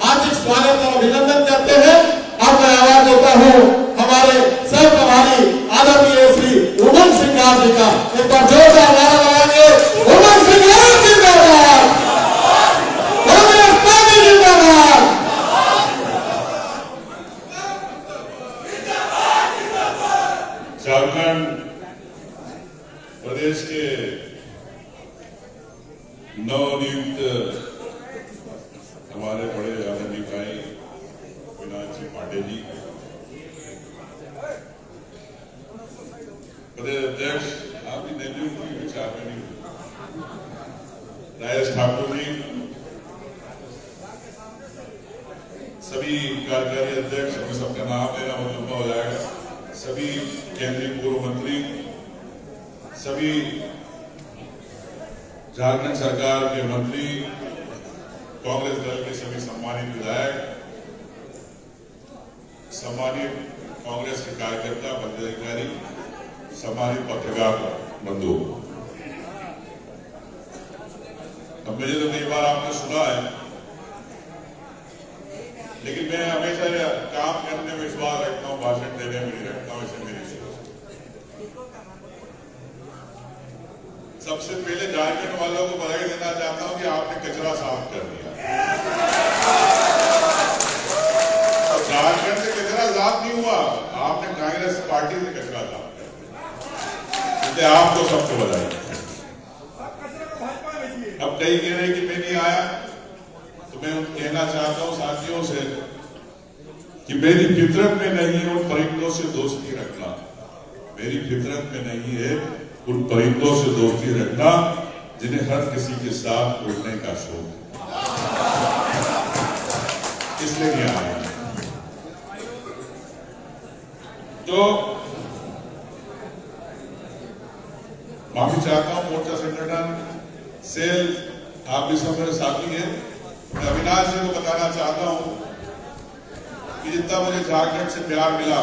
हार्दिक स्वागत और अभिनंदन करते हैं। अब मैं आवाज देता हूँ हमारे सह प्रभारी आदरणीय श्री उमंग सिंह जी का। एक बार जोरदार नारा लगाएंगे, उमंग सिंह जिंदाबाद, कांग्रेस पार्टी जिंदाबाद। पांडे जी, प्रदेश अध्यक्ष आप भी नहीं हुई विचार में नहीं, राजेश ठाकुर जी, सभी कार्यकारी अध्यक्ष, हमें सबका नाम लेना बहुत लंबा हो जाएगा, सभी केंद्रीय पूर्व मंत्री, सभी झारखंड सरकार के मंत्री, कांग्रेस दल के सभी सम्मानित विधायक, सम्मानित कांग्रेस के कार्यकर्ता, पदाधिकारी, सम्मानित पत्रकार बंधु। अब मुझे तो कई बार आपने सुना है, लेकिन मैं हमेशा काम करने में विश्वास रखता हूं, भाषण देने में नहीं रखता हूं, ऐसे मेरी सोच। सबसे पहले झारखंड वालों को बधाई देना चाहता हूं कि आपने कचरा साफ कर दिया। तो झारखंड से कचरा साफ नहीं हुआ, आपने कांग्रेस पार्टी से कचरा साफ कर दिया, इसलिए आपको सबको बधाई। अब कई कह रहे कि मैं नहीं आया, तो मैं कहना चाहता हूं साथियों से कि मेरी फितरत में नहीं है उन परिंदों से दोस्ती रखना, मेरी फितरत में नहीं है उन परिंदों से दोस्ती रखना जिन्हें हर किसी के साथ उड़ने का शौक है, इसलिए नहीं आया। तो माफी चाहता हूं, मोर्चा संगठन सेल आप भी सब मेरे साथी हैं। मैं अविनाश जी को बताना चाहता हूं कि जितना मुझे झारखंड से प्यार मिला,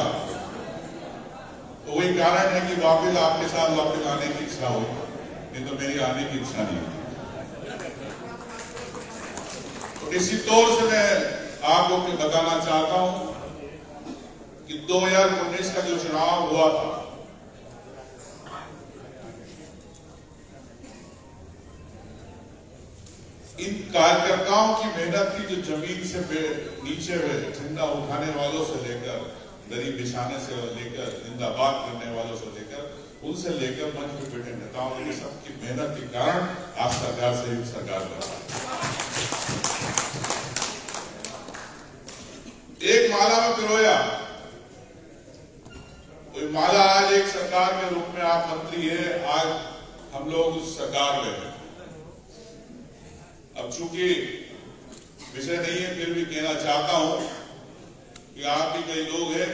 तो वही कारण है कि वापिस आपके साथ वापिस आने की इच्छा हुई, नहीं तो मेरी आने की इच्छा नहीं हुई। तो इसी तौर से मैं आपको बताना चाहता हूं कि 2019 का जो चुनाव हुआ था, इन कार्यकर्ताओं की मेहनत की, जो जमीन से नीचे झंडा उठाने वालों से लेकर, दरी बिछाने से लेकर, जिंदाबाद करने वालों से लेकर, उनसे लेकर मंच पे बैठे नेताओं की सबकी मेहनत के कारण आज सरकार से सरकार बना। एक माला में पिरोया, तो माला आज एक सरकार के रूप में आप मंत्री है, आज हम लोग उस सरकार में हैं। अब चूंकि विषय नहीं है, फिर भी कहना चाहता हूं कि आप भी कई लोग हैं,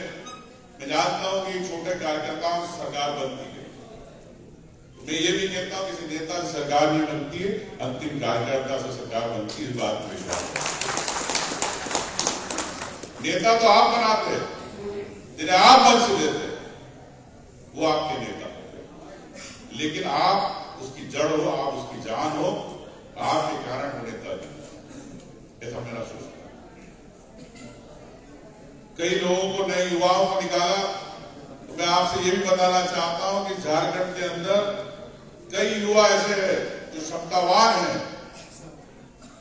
मैं जानता हूं कि छोटे कार्यकर्ताओं से सरकार बनती है, मैं ये भी कहता हूं किसी नेता से सरकार नहीं बनती है, अंतिम कार्यकर्ता से सरकार बनती है, इस बात में विश्वास है। नेता तो आप बनाते हैं, जिन्हें आप मंच देते हैं, वो आपके नेता होते हैं, लेकिन आप उसकी जड़ हो, आप उसकी जान हो, आपके कारण वो नेता नहीं। ऐसा मेरा सोचना है। कई लोगों को, नए युवाओं को निकाला, तो मैं आपसे ये भी बताना चाहता हूं कि झारखंड के अंदर कई युवा ऐसे हैं जो क्षमतावान हैं,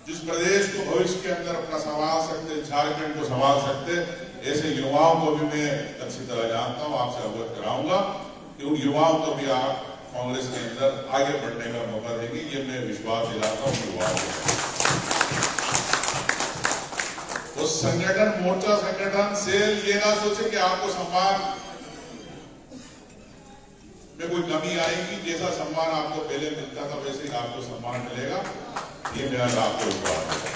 जिस प्रदेश को भविष्य के अंदर अपना संभाल सकते, झारखंड को संभाल सकते, ऐसे युवाओं को भी मैं अच्छी तरह जानता हूं, आपसे अवगत कराऊंगा कि उन युवाओं को भी आप कांग्रेस के अंदर आगे बढ़ने का मौका देंगे, ये मैं विश्वास दिलाता हूं युवाओं को। तो संगठन, मोर्चा संगठन, सेल ये ना सोचे कि आपको सम्मान में कोई कमी आएगी, जैसा सम्मान आपको पहले मिलता था वैसे ही आपको सम्मान मिलेगा, ये मेरा आपको विश्वास है।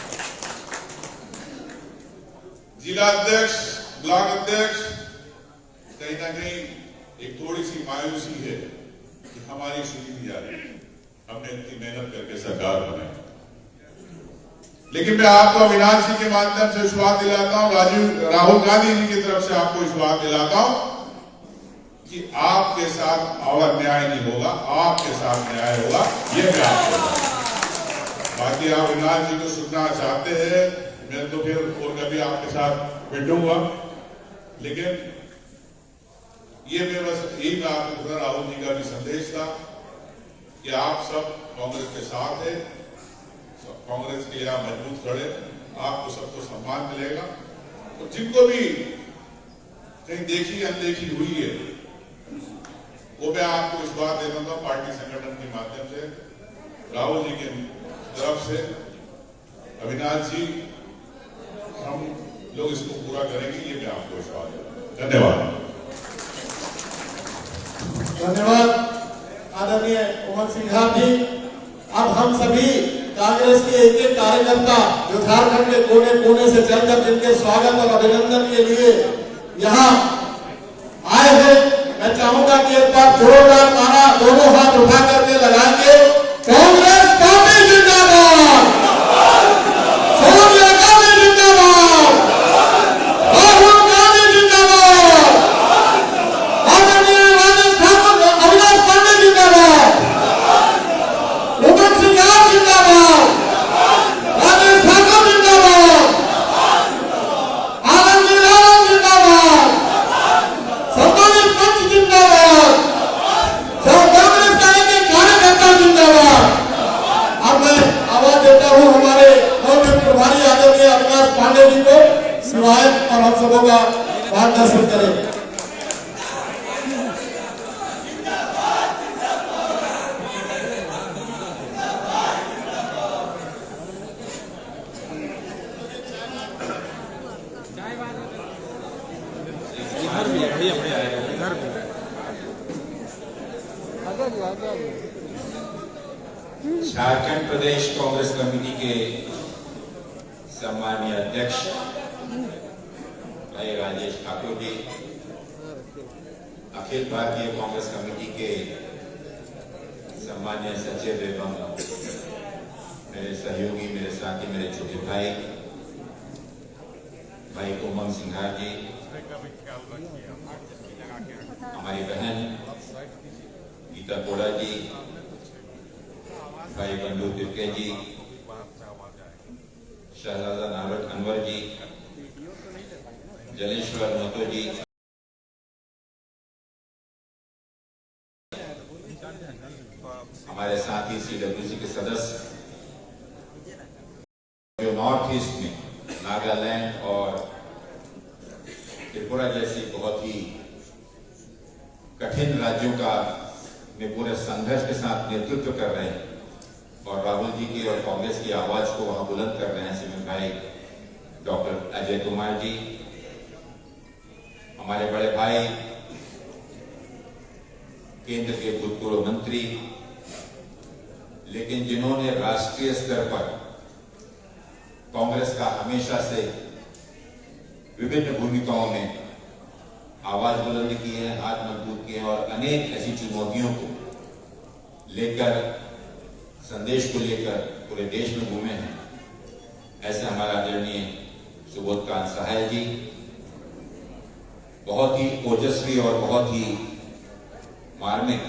जिला अध्यक्ष, ब्लॉक अध्यक्ष, कहीं ना कहीं एक थोड़ी सी मायूसी है कि हमारी सुनी नहीं जा रही, हमने इतनी मेहनत करके सरकार बनाई। लेकिन मैं आपको अविनाश जी के माध्यम से विश्वास दिलाता हूं, राहुल गांधी जी की तरफ से आपको विश्वास दिलाता हूं कि आपके साथ और अन्याय नहीं होगा, आपके साथ न्याय होगा, ये मैं आपको। बाकी आप अविनाश जी को सुनना चाहते हैं, मैं तो फिर और कभी आपके साथ बैठूंगा, लेकिन ये मैं बस यही मैं आपको, राहुल जी का भी संदेश था कि आप सब कांग्रेस के साथ है, कांग्रेस के लिए आप मजबूत खड़े, आपको सबको सम्मान मिलेगा। और जिनको भी कहीं देखी अनदेखी हुई है, वो मैं आपको विश्वास देता था पार्टी संगठन के माध्यम से, राहुल जी की तरफ से, अविनाश जी, हम लोग इसको पूरा करेंगे, ये मैं आपको विश्वास दिलाता हूं। धन्यवाद। धन्यवाद आदरणीय उमंग सिंघार जी। अब हम सभी कांग्रेस के एक एक कार्यकर्ता जो झारखंड के कोने कोने से चलकर जिनके स्वागत और अभिनंदन के लिए यहाँ आए हैं, मैं चाहूंगा कि एक बार जोरदार नारा दोनों हाथ उठा करके लगाएंगे, कांग्रेस पार्टी जिंदाबाद, सोनिया गांधी जिंदाबाद, राहुल गांधी जिंदाबाद, आदरणीय राजेश ठाकुर अविनाश पांडे जिंदाबाद, उमंग सिंघार जिंदाबाद, राजेश ठाकुर जिंदाबाद, आलमगीर आलम जिंदाबाद, संतोष पंच जिंदाबाद, सब कांग्रेस का एक एक कार्यकर्ता जिंदाबाद। अब मैं आवाज देता हूँ हमारे नवनियुक्त प्रभारी आदरणीय अविनाश पांडे जी को, सिवाय और हम सबों का मार्गदर्शन करें। झारखंड प्रदेश कांग्रेस कमेटी के सम्मानीय अध्यक्ष भाई राजेश ठाकुर जी, अखिल भारतीय कांग्रेस कमेटी के सम्मानीय सचिव एवं मेरे सहयोगी, मेरे साथी, मेरे छोटे भाई भाई उमंग सिंघार जी, हमारी बहन गीता कोड़ा जी, भाई बंधु तिर्के जी, शहजादा नावट अनवर जी, जलेश्वर महतो जी, हमारे साथी CWC के सदस्य, जो नॉर्थ ईस्ट में नागालैंड और त्रिपुरा जैसी बहुत ही कठिन राज्यों का में पूरे संघर्ष के साथ नेतृत्व कर रहे हैं और राहुल जी की और कांग्रेस की आवाज को वहां बुलंद कर रहे हैं सिमन भाई डॉक्टर अजय कुमार जी, हमारे बड़े भाई केंद्र के भूतपूर्व मंत्री, लेकिन जिन्होंने राष्ट्रीय स्तर पर कांग्रेस का हमेशा से विभिन्न भूमिकाओं में आवाज बुलंद की है, हाथ मजबूत किए हैं और अनेक ऐसी चुनौतियों को लेकर, संदेश को लेकर पूरे देश में घूमे हैं। ऐसे हमारा आदरणीय सुबोधकांत सहाय जी बहुत ही ओजस्वी और बहुत ही मार्मिक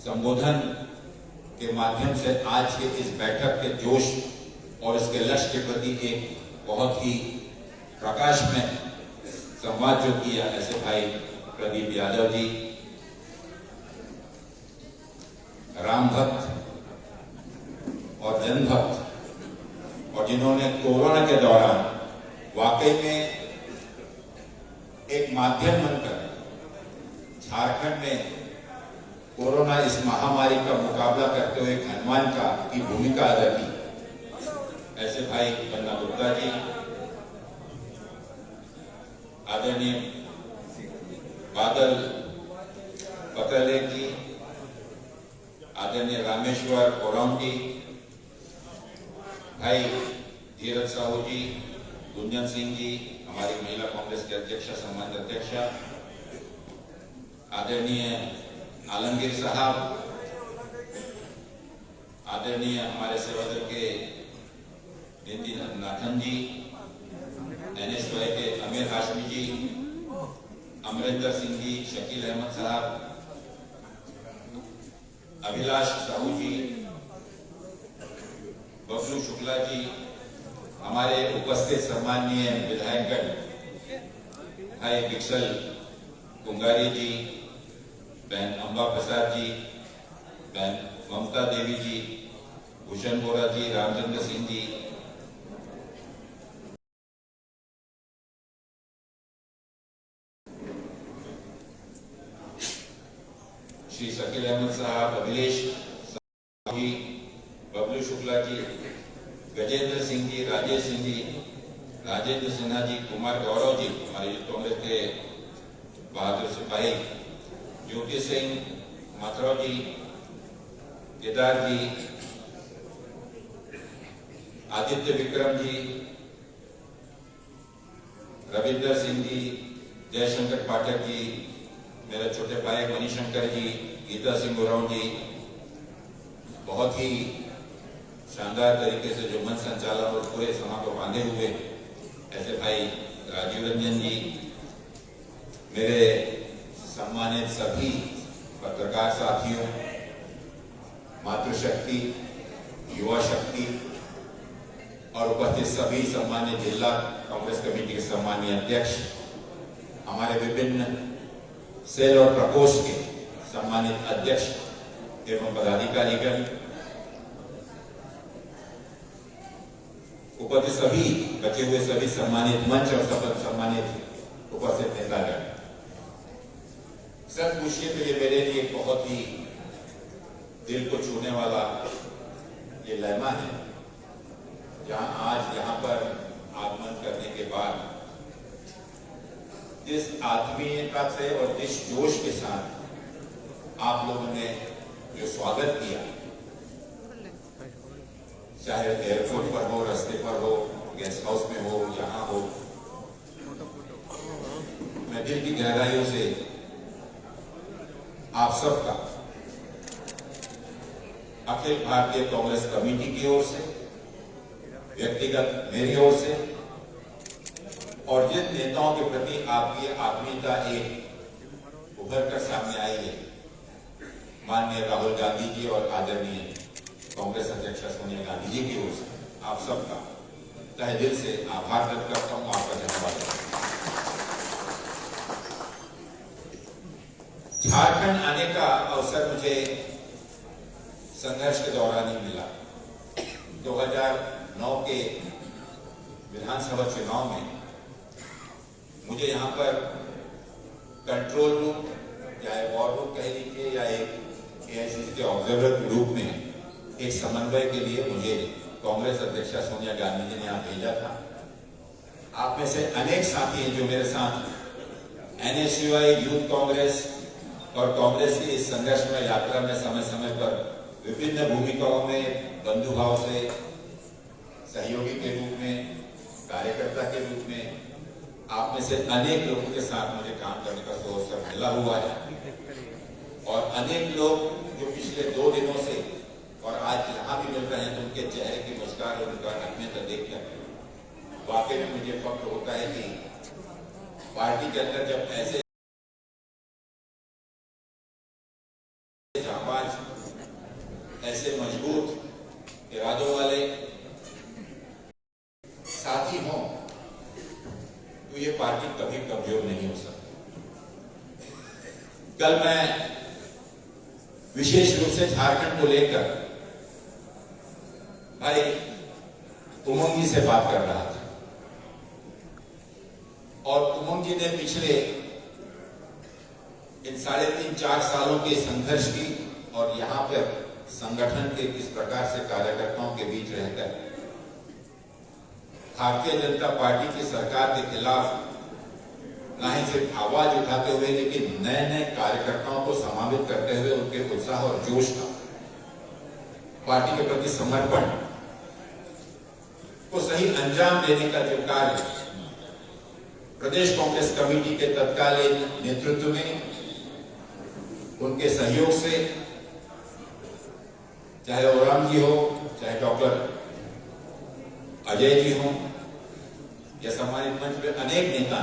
संबोधन के माध्यम से आज के इस बैठक के जोश और इसके लक्ष्य के प्रति एक बहुत ही प्रकाश में संवाद जो किया। ऐसे भाई प्रदीप यादव जी, राम भक्त और जनभक्त, और जिन्होंने कोरोना के दौरान वाकई में एक माध्यम बनकर झारखंड में कोरोना इस महामारी का मुकाबला करते हुए एक हनुमान की भूमिका अदा की। ऐसे भाई बन्ना गुप्ता जी, आदरणीय बादल पत्रले जी, आदरणीय रामेश्वर ओराम जी, भाई धीरज साहू जी, गुंजन सिंह जी, हमारी महिला कांग्रेस के अध्यक्षा, सम्मानित अध्यक्षा, आदरणीय आलमगीर साहब, आदरणीय हमारे सेवादल के नितिन नाथन जी, NSY के अमीर हाशमी जी, अमरिंदर सिंह जी, शकील अहमद साहब, अभिलाष साहू जी, बबलू शुक्ला जी, हमारे उपस्थित सम्माननीय विधायकगण भाई बिक्सल कुंगारी जी, बहन अंबा प्रसाद जी, बहन ममता देवी जी, भूषण बोरा जी, रामचंद्र सिंह जी, श्री शकील अहमद साहब, अभिलेश जी, बबलू शुक्ला जी, गजेंद्र सिंह जी, राजेश सिंह जी, राजेंद्र सिन्हा जी, कुमार गौरव जी, हमारे कांग्रेस के बहादुर सिपाही, ज्योति सिंह, माथुराव जी, केदार जी, आदित्य विक्रम जी, रविंदर सिंह जी, जयशंकर पाठक जी, मेरे छोटे भाई मणिशंकर जी, गीता सिंह उरांव जी, बहुत ही शानदार तरीके से जो मन संचालन और पूरे सभा को बांधे हुए ऐसे भाई राजीव रंजन जी, मेरे सम्मानित सभी पत्रकार साथियों, मातृशक्ति, युवा शक्ति और उपस्थित सभी सम्मानित जिला कांग्रेस कमेटी के सम्मानीय अध्यक्ष, हमारे विभिन्न सेल और प्रकोष्ठ के सम्मानित अध्यक्ष एवं पदाधिकारीगण, उपस्थित सभी बचे हुए सभी सम्मानित मंच और सम्मानित उपस्थित नेतागण, सच पूछिए तो ये मेरे लिए बहुत ही दिल को छूने वाला ये लम्हा है, जहां आज यहाँ पर आगमन करने के बाद जिस आत्मीयता से और जिस जोश के साथ आप लोगों ने जो स्वागत किया, चाहे एयरपोर्ट पर हो, रास्ते पर हो, गेस्ट हाउस में हो, यहाँ हो, मैं दिल की गहराइयों से आप सबका अखिल भारतीय कांग्रेस कमेटी की ओर से, व्यक्तिगत मेरी ओर से और जिन नेताओं के प्रति आपकी आत्मीयता एक उभर कर सामने आई है, माननीय राहुल गांधी जी और आदरणीय कांग्रेस अध्यक्ष सोनिया गांधी जी की ओर से आप सबका तहे दिल से आभार व्यक्त करता हूं, आपका धन्यवाद। झारखंड आने का अवसर मुझे संघर्ष के दौरान ही मिला। 2009 के विधानसभा चुनाव में मुझे यहाँ पर कंट्रोल रूम, चाहे वॉर रूम कह लीजिए या एक एआईसीसी के ऑब्जर्वर के रूप में एक समन्वय के लिए मुझे कांग्रेस अध्यक्ष सोनिया गांधी जी ने यहाँ भेजा था। आप में से अनेक साथी हैं जो मेरे साथ एनएसयूआई, यूथ कांग्रेस और कांग्रेस की इस संघर्षमय यात्रा में समय समय पर विभिन्न भूमिकाओं में बंधुभाव से सहयोगी के रूप में, कार्यकर्ता के रूप में आप में से अनेक लोगों के साथ मुझे काम करने का अवसर मिला हुआ है और अनेक लोग जो पिछले 2 दिनों से और आज यहाँ भी मिल रहे हैं तो उनके चेहरे की मुस्कान और उनका आत्मीयता देखकर वाकई में मुझे फक्र होता है कि पार्टी के अंदर जब ऐसे जांबाज, ऐसे मजबूत इरादों वाले साथी हों तो ये पार्टी कभी कमजोर नहीं हो सकती। कल मैं विशेष रूप से झारखंड को लेकर भाई उमंग जी से बात कर रहा था और उमंग जी ने पिछले इन 3.5-4 सालों के संघर्ष की और यहाँ पर संगठन के किस प्रकार से कार्यकर्ताओं के बीच रहकर भारतीय जनता पार्टी की सरकार के खिलाफ न ही सिर्फ आवाज उठाते हुए लेकिन नए नए कार्यकर्ताओं को समावित करते हुए उनके उत्साह और जोश का, पार्टी के प्रति समर्पण को सही अंजाम देने का जो कार्य प्रदेश कांग्रेस कमेटी के तत्कालीन नेतृत्व में उनके सहयोग से, चाहे ओराम जी हो, चाहे डॉक्टर अजय जी हो या सम्मानित मंच पे अनेक नेता,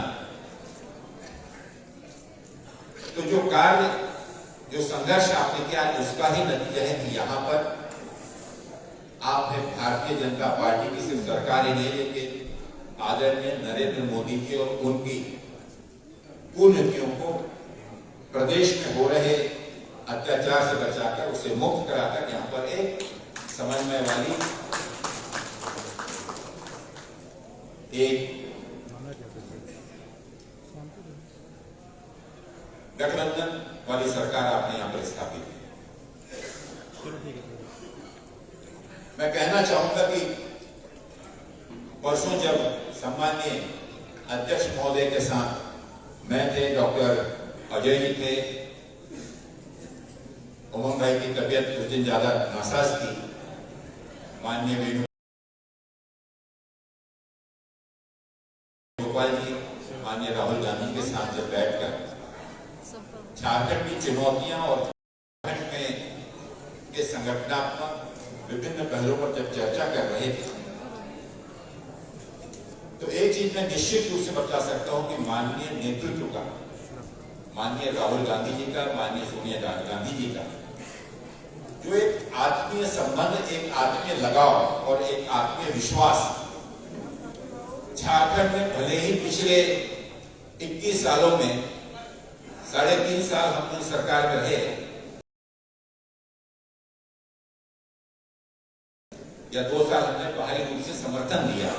तो जो कार्य, जो संघर्ष आपने किया उसका ही नतीजा है कि यहाँ पर आपने भारतीय जनता पार्टी की सिर्फ सरकार ही नहीं लेकिन आदरणीय नरेंद्र मोदी जी और उनकी कुनीतियों को प्रदेश में हो रहे अत्याचार से बचाकर उसे मुक्त कराकर यहाँ पर एक समन्वय वाली, एक गठबंधन वाली सरकार आपने यहाँ पर स्थापित की। मैं कहना चाहूंगा कि परसों जब सम्माननीय अध्यक्ष महोदय के साथ मैं थे, डॉक्टर अजय जी थे, उमंग भाई की तबीयत कुछ दिन ज्यादा नासाज थी, माननीय वेणुगोपाल जी, माननीय राहुल गांधी के साथ जब बैठकर झारखंड की चुनौतियां और झारखंड में के संगठनात्मक विभिन्न पहलुओं पर जब चर्चा कर रहे थे, तो एक चीज मैं निश्चित रूप से बता सकता हूं कि माननीय नेतृत्व का, माननीय राहुल गांधी जी का, माननीय सोनिया गांधी जी का जो एक आत्मीय संबंध, एक आत्मीय लगाव और एक आत्मीय विश्वास झारखंड में भले ही पिछले 21 सालों में 3.5 साल हम लोग सरकार में रहे या 2 साल हमने बाहरी रूप से समर्थन दिया,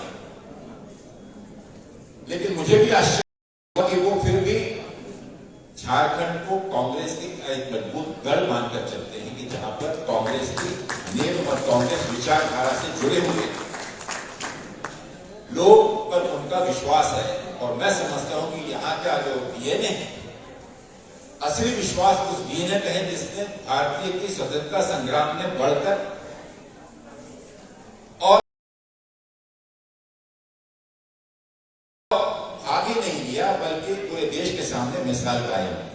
लेकिन मुझे भी आश्चर्य हुआ कि वो फिर भी झारखंड को कांग्रेस की एक मजबूत गढ़ मानकर चलते हैं कि जहां पर कांग्रेस की नींव और कांग्रेस विचारधारा से जुड़े हुए लोग पर उनका विश्वास है। और मैं समझता हूं कि यहाँ का जो डीएनए है, असली विश्वास उस डीएनए का है जिसने भारतीय की स्वतंत्रता संग्राम में बढ़कर और आगे नहीं लिया, बल्कि पूरे देश के सामने मिसाल कायम है।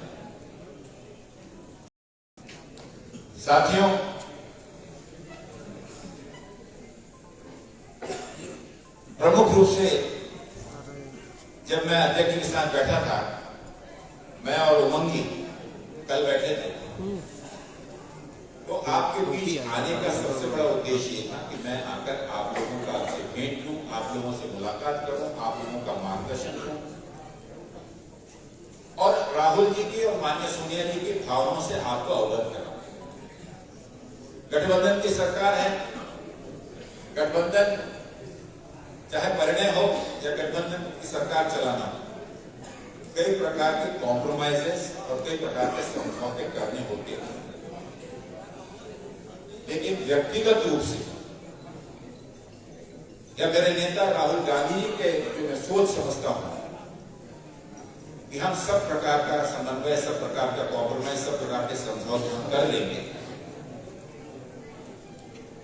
साथियों, प्रमुख रूप से जब मैं अध्यक्ष के साथ बैठा था, मैं और उमंग जी कल बैठे थे, तो आपके बीच आने का सबसे बड़ा उद्देश्य ये था कि मैं आकर आप लोगों का भेंट लूं, आप लोगों से मुलाकात करूं, आप लोगों का मार्गदर्शन करूं और राहुल जी की और माननीय सोनिया जी की भावनाओं से आपको अवगत कराऊं। गठबंधन की सरकार है, गठबंधन चाहे परिणय हो या गठबंधन की सरकार चलाना, कई प्रकार के कॉम्प्रोमाइजेस और कई प्रकार के समझौते करने होते हैं, लेकिन व्यक्तिगत रूप से या मेरे नेता राहुल गांधी जी के जो मैं सोच समझता हूं कि हम सब प्रकार का समन्वय, सब प्रकार का कॉम्प्रोमाइज, सब प्रकार के समझौते हम कर लेंगे,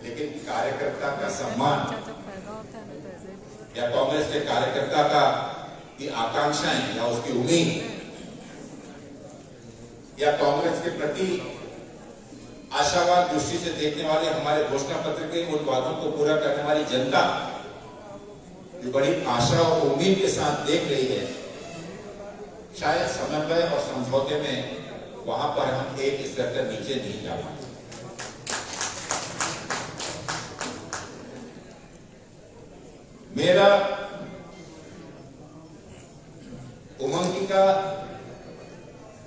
लेकिन कार्यकर्ता का सम्मान या कांग्रेस के कार्यकर्ता का की आकांक्षाएं या उसकी उम्मीद या कांग्रेस के प्रति आशावाद दृष्टि से देखने वाले हमारे घोषणा पत्र के उन वादों को पूरा करने वाली जनता जो बड़ी आशा और उम्मीद के साथ देख रही है, शायद समन्वय और समझौते में वहां पर हम एक स्तर तक नीचे नहीं जा पाते। मेरा उमंग जी का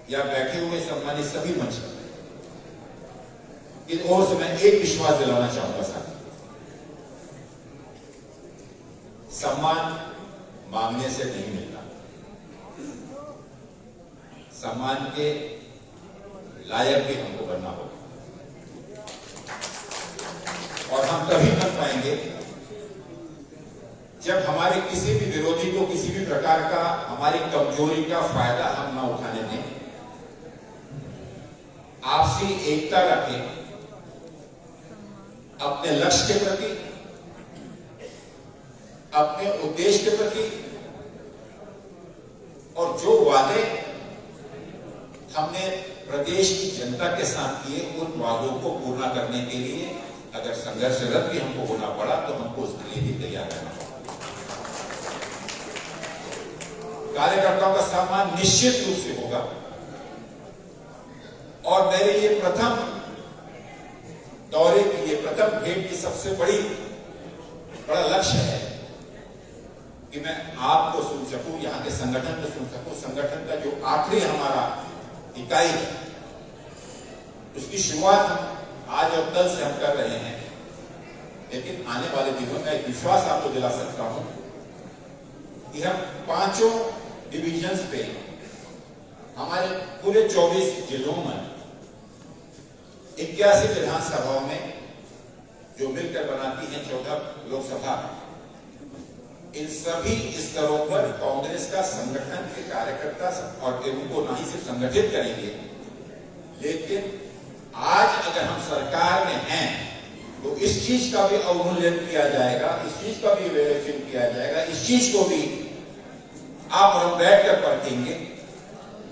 या बैठे हुए सम्मानित सभी मंच इन ओर से मैं एक विश्वास दिलाना चाहूंगा साहब, सम्मान मांगने से नहीं मिलता, सम्मान के लायक भी हमको बनना होगा और हम तभी बन पाएंगे जब हमारे किसी भी विरोधी को किसी भी प्रकार का हमारी कमजोरी का फायदा हम ना उठाने दें, आपसी एकता रखें अपने लक्ष्य के प्रति, अपने उद्देश्य के प्रति, और जो वादे हमने प्रदेश की जनता के साथ किए उन वादों को पूर्ण करने के लिए अगर संघर्षरत भी हमको होना पड़ा तो हमको उसके लिए भी तैयार रहना पड़ा। कार्यकर्ताओं का सम्मान निश्चित रूप से होगा और मेरे ये प्रथम दौरे की, ये प्रथम भेंट की सबसे बड़ा लक्ष्य है कि मैं आपको सुन सकूं, यहाँ के संगठन को सुन सकूं। संगठन का जो आखिरी हमारा इकाई है उसकी शुरुआत आज और कल से हम कर रहे हैं, लेकिन आने वाले दिनों में एक विश्वास आपको दिला सकता हूं कि हम 5 डिविजन्स पे हमारे पूरे 24 जिलों में 81 विधानसभाओं में जो मिलकर बनाती हैं 14 लोकसभा, इन सभी स्तरों पर कांग्रेस का संगठन के कार्यकर्ता और उनको ना ही सिर्फ संगठित करेंगे, लेकिन आज अगर हम सरकार में हैं तो इस चीज का भी अवमूल्यन किया जाएगा, इस चीज का भी इवैल्यूएशन किया जाएगा, इस चीज को भी आप हम बैठकर परखेंगे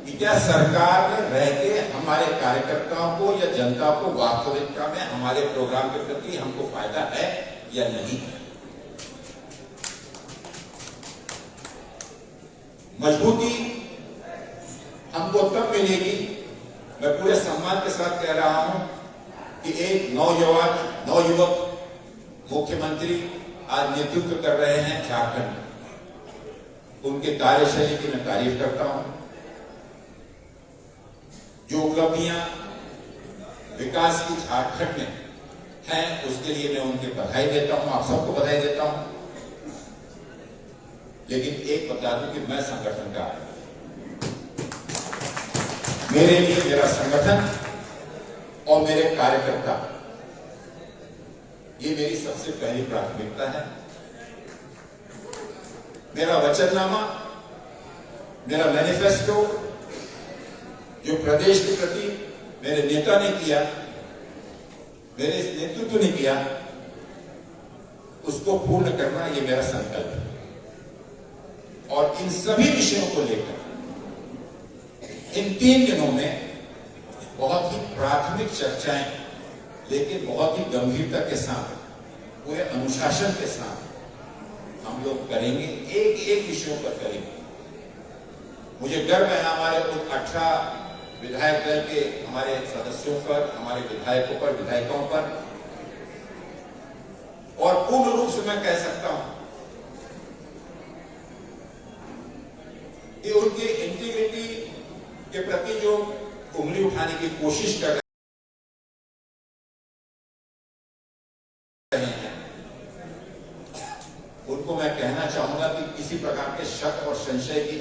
कि क्या सरकार में रह के हमारे कार्यकर्ताओं को या जनता को वास्तविकता में हमारे प्रोग्राम के प्रति हमको फायदा है या नहीं। मजबूती हमको तब मिलेगी, मैं पूरे सम्मान के साथ कह रहा हूं कि एक नौजवान नवयुवक मुख्यमंत्री आज नेतृत्व कर रहे हैं झारखंड में, उनके कार्यशैली की मैं तारीफ करता हूं। जो उपलब्धियां विकास की झारखंड में हैं उसके लिए मैं उनके बधाई देता हूं, आप सबको बधाई देता हूं। लेकिन एक बता दूं कि मैं संगठन का मेरे लिए मेरा संगठन और मेरे कार्यकर्ता ये मेरी सबसे पहली प्राथमिकता है। मेरा वचननामा, मेरा मैनिफेस्टो जो प्रदेश के प्रति मेरे नेता ने किया, मेरे नेतृत्व ने किया, उसको पूर्ण करना ये मेरा संकल्प है। और इन सभी विषयों को लेकर इन 3 दिनों में बहुत ही प्राथमिक चर्चाएं, लेकिन बहुत ही गंभीरता के साथ, पूरे अनुशासन के साथ हम लोग करेंगे, एक एक विषयों पर करेंगे। मुझे गर्व है हमारे उन 18 विधायक दल के हमारे सदस्यों पर, हमारे विधायकों पर, विधायिकाओं पर, और पूर्ण रूप से मैं कह सकता हूं कि उनकी इंटीग्रिटी के प्रति जो उंगली उठाने की कोशिश कर रहे हैं, उनको मैं कहना चाहूंगा कि किसी प्रकार के शक और संशय की,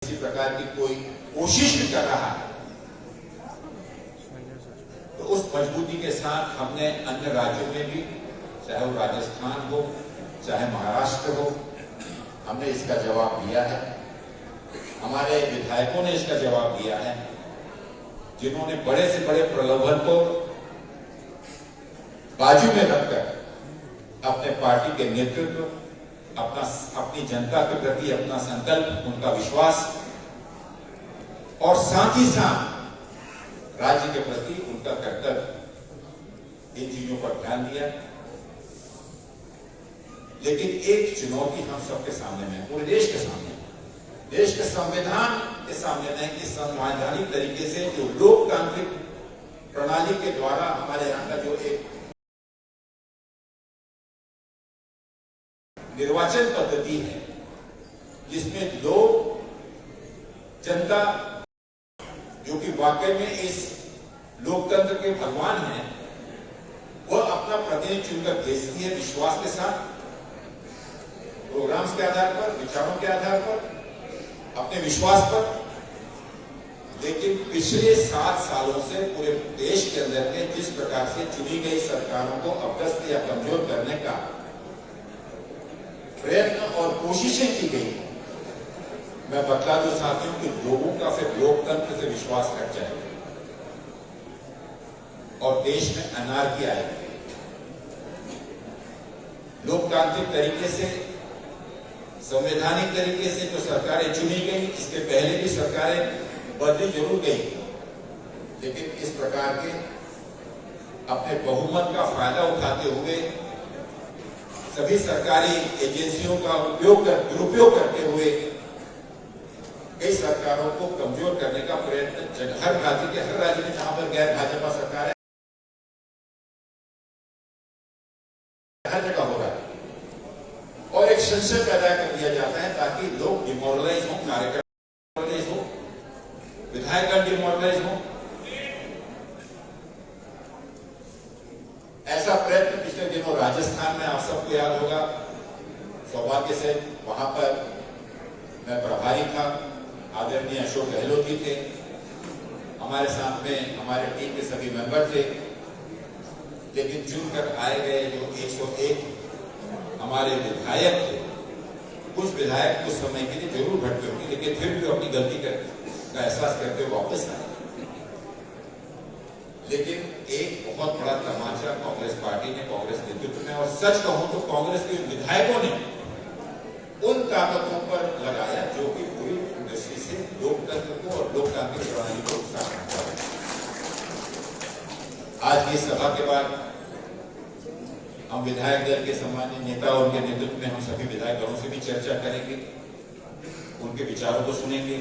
किसी प्रकार की कोई कोशिश भी कर रहा है तो उस मजबूती के साथ हमने अन्य राज्यों में भी, चाहे वो राजस्थान हो, चाहे महाराष्ट्र हो, हमने इसका जवाब दिया है। हमारे विधायकों ने इसका जवाब दिया है, जिन्होंने बड़े से बड़े प्रलोभन को बाजू में रखकर अपने पार्टी के नेतृत्व, अपनी जनता के प्रति अपना संकल्प, उनका विश्वास और साथ ही साथ राज्य के प्रति उनका कर्तव्य, इन चीजों पर ध्यान दिया। लेकिन एक चुनौती हम सबके सामने में, पूरे देश के सामने, देश के संविधान के सामने है कि संवैधानिक तरीके से जो लोकतांत्रिक प्रणाली के द्वारा हमारे यहाँ का जो एक निर्वाचन पद्धति है, जिसमें लोग, जनता जो कि वाकई में इस लोकतंत्र के भगवान हैं, वह अपना प्रतिनिधि चुनकर भेजती है विश्वास के साथ, प्रोग्राम्स के आधार पर, विचारों के आधार पर, अपने विश्वास पर। लेकिन पिछले 7 सालों से पूरे देश के अंदर में जिस प्रकार से चुनी गई सरकारों को अपदस्थ या कमजोर करने का प्रयत्न और कोशिशें की गई, मैं बता दूं साथियों कि लोगों का फिर लोकतंत्र से विश्वास हट जाएगा और देश में अनार्की आएगी। लोकतांत्रिक तरीके से, संवैधानिक तरीके से जो सरकारें चुनी गई, इसके पहले भी सरकारें बदली जरूर गई, लेकिन इस प्रकार के अपने बहुमत का फायदा उठाते हुए सभी सरकारी एजेंसियों का दुरुपयोग करते हुए कई सरकारों को कमजोर करने का प्रयत्न हर राज्य में जहां पर गैर भाजपा सरकार है, हर जगह हो रहा है। और एक संशय पैदा कर दिया जाता है ताकि लोग डिमोरलाइज हो, कार्यकर्ता डिमोरलाइज हो, विधायक डिमोरलाइज हो। ऐसा प्रयत्न पिछले दिनों राजस्थान में आप सबको याद होगा, सौभाग्य से वहां पर मैं प्रभारी था, आदरणीय अशोक गहलोत जी थे, हमारे साथ में हमारे टीम के सभी मेंबर थे। लेकिन चुनकर आए गए जो 101 हमारे विधायक थे, कुछ विधायक कुछ समय के लिए जरूर भटके होंगे, लेकिन फिर भी अपनी गलती का एहसास करते हुए वापस आए। लेकिन एक बहुत बड़ा तमाचा कांग्रेस पार्टी ने, कांग्रेस नेतृत्व ने, और सच कहूं तो कांग्रेस के विधायकों ने उन ताकतों पर लगाया जो कि पूरी दृष्टि से लोकतंत्र को और लोकतांत्रिक प्रणाली को नुकसान पहुंचा। आज की सभा के बाद हम विधायक दल के सम्मानित नेता और उनके नेतृत्व में हम सभी विधायक दलों से भी चर्चा करेंगे, उनके विचारों को सुनेंगे।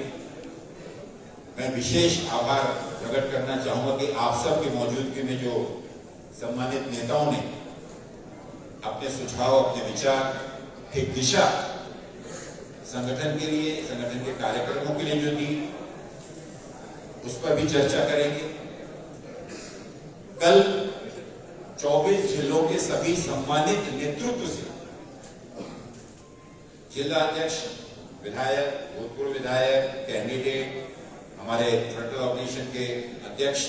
मैं विशेष आभार प्रकट करना चाहूंगा कि आप सब की मौजूदगी में जो सम्मानित नेताओं ने अपने सुझाव, अपने विचार, एक दिशा संगठन के लिए, संगठन के कार्यक्रमों के लिए जो दी, उस पर भी चर्चा करेंगे। कल 24 जिलों के सभी सम्मानित नेतृत्व से, जिला अध्यक्ष, विधायक, भूतपूर्व विधायक, कैंडिडेट, हमारे फ्रंटल ऑर्गेनाइजेशन के अध्यक्ष,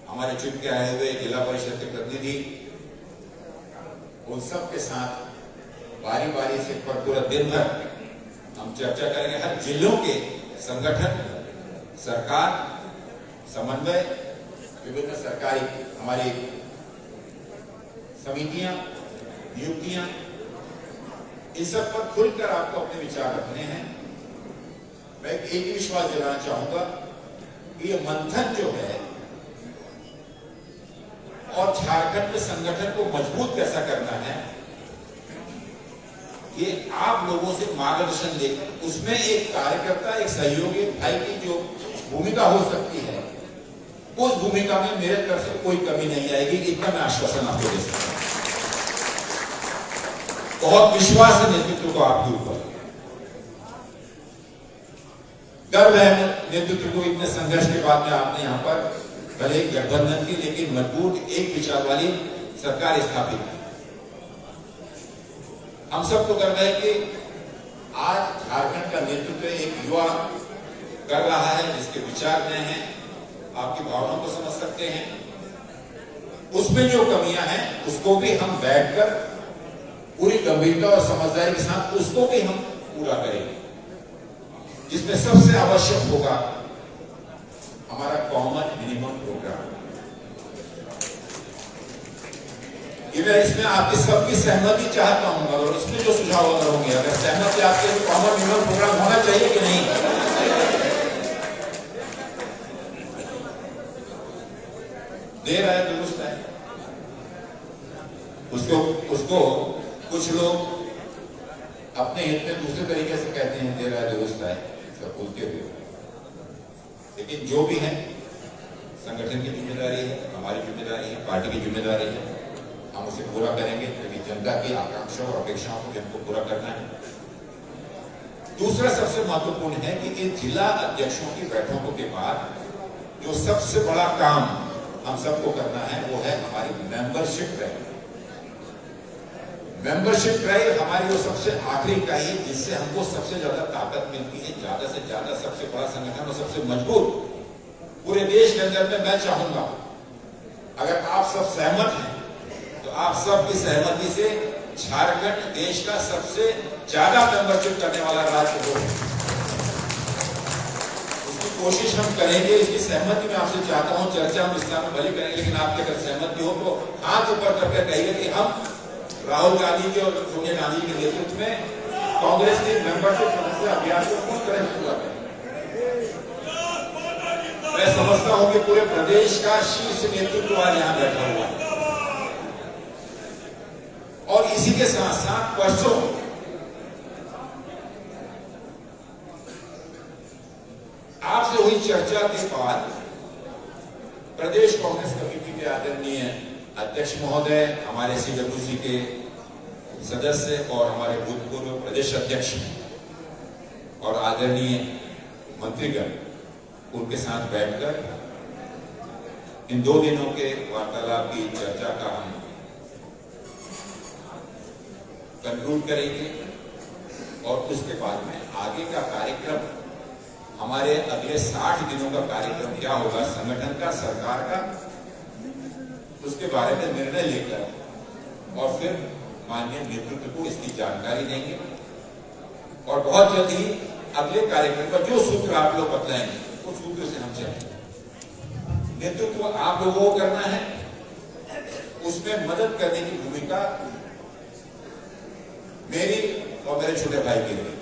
हमारे चुन के आए हुए जिला परिषद के प्रतिनिधि, उन सब के साथ बारी बारी से पर पूरा दिन भर हम चर्चा करेंगे। हर जिलों के संगठन, सरकार, समन्वय, विभिन्न सरकारी हमारी समितियां, नियुक्तियां, इन सब पर खुलकर आपको अपने विचार रखने हैं। मैं एक ही विश्वास दिलाना चाहूंगा कि ये मंथन जो है और झारखंड में संगठन को मजबूत कैसा करना है, ये आप लोगों से मार्गदर्शन लेकर उसमें एक कार्यकर्ता, एक सहयोगी भाई की जो भूमिका हो सकती है, उस भूमिका में मेरे तरफ से कोई कमी नहीं आएगी। इतना मैं आश्वासन आपको दे सकता हूं। बहुत विश्वास है नेतृत्व को आपके ऊपर, गर्व है नेतृत्व को। इतने संघर्ष के बाद में आपने यहाँ पर भले एक गठबंधन की लेकिन मजबूत एक विचार वाली सरकार स्थापित की। हम सबको गर्व है कि आज झारखंड का नेतृत्व एक युवा कर रहा है, जिसके विचार नए हैं, आपकी भावनाओं को समझ सकते हैं। उसमें जो कमियां हैं उसको भी हम बैठकर पूरी गंभीरता और समझदारी के साथ उसको भी हम पूरा करेंगे। जिसमें सबसे आवश्यक होगा हमारा कॉमन मिनिमम प्रोग्राम। मैं इसमें आपकी सबकी सहमति चाहता हूं, और इसमें जो सुझाव अगर होंगे, अगर सहमति आपके कॉमन मिनिमम प्रोग्राम होना चाहिए कि नहीं। देर आए दुरुस्त है, उसको कुछ लोग अपने हित में दूसरे तरीके से कहते हैं, देर आए दुरुस्त है, बोलते हुए। लेकिन जो भी है संगठन की जिम्मेदारी है, हमारी जिम्मेदारी है, पार्टी की जिम्मेदारी है, हम उसे पूरा करेंगे क्योंकि जनता की आकांक्षाओं और अपेक्षाओं को हमको पूरा करना है। दूसरा सबसे महत्वपूर्ण है कि इन जिला अध्यक्षों की बैठकों के बाद जो सबसे बड़ा काम हम सबको करना है वो है हमारी मेंबरशिप ड्राइव। मेंबरशिप ड्राइव हमारी वो सबसे आखिरी इकाई है जिससे हमको सबसे ज्यादा ताकत मिलती है, ज्यादा से ज्यादा सबसे बड़ा संगठन और सबसे मजबूत पूरे देश के अंदर में। मैं चाहूंगा अगर आप सब सहमत हैं तो आप सबकी सहमति से झारखंड देश का सबसे ज्यादा मेंबरशिप करने वाला राज्य हो, उसकी कोशिश हम करेंगे। इसकी सहमति मैं आपसे चाहता हूं, चर्चा हम विस्तार में भले करेंगे, लेकिन आपकी अगर सहमति हो तो हाथ ऊपर करके कहिए कि हम राहुल गांधी के और सोनिया गांधी के नेतृत्व में कांग्रेस के मेंबरशिप समस्या अभियान को पूरी तरह से पूरा करें। मैं समझता हूं कि पूरे प्रदेश का शीर्ष नेतृत्व आज यहां बैठा हुआ है, और इसी के साथ साथ परसों आपसे हुई चर्चा के बाद प्रदेश कांग्रेस कमेटी के आदरणीय अध्यक्ष महोदय, हमारे सीडब्ल्यूसी के सदस्य और हमारे भूतपूर्व प्रदेश अध्यक्ष और आदरणीय मंत्रीगण, उनके साथ बैठकर इन 2 दिनों के वार्तालाप की चर्चा का हम कंक्लूड करेंगे। और उसके बाद में आगे का कार्यक्रम, हमारे अगले 60 दिनों का कार्यक्रम क्या होगा संगठन का, सरकार का, उसके बारे में निर्णय लेकर और फिर माननीय नेतृत्व को इसकी जानकारी देंगे। और बहुत जल्द ही अगले कार्यक्रम पर जो सूत्र आप लोग बतलाएंगे उस सूत्र से हम चलेंगे। नेतृत्व आप लोगों को करना है, उसमें मदद करने की भूमिका मेरी और मेरे छोटे भाई के लिए,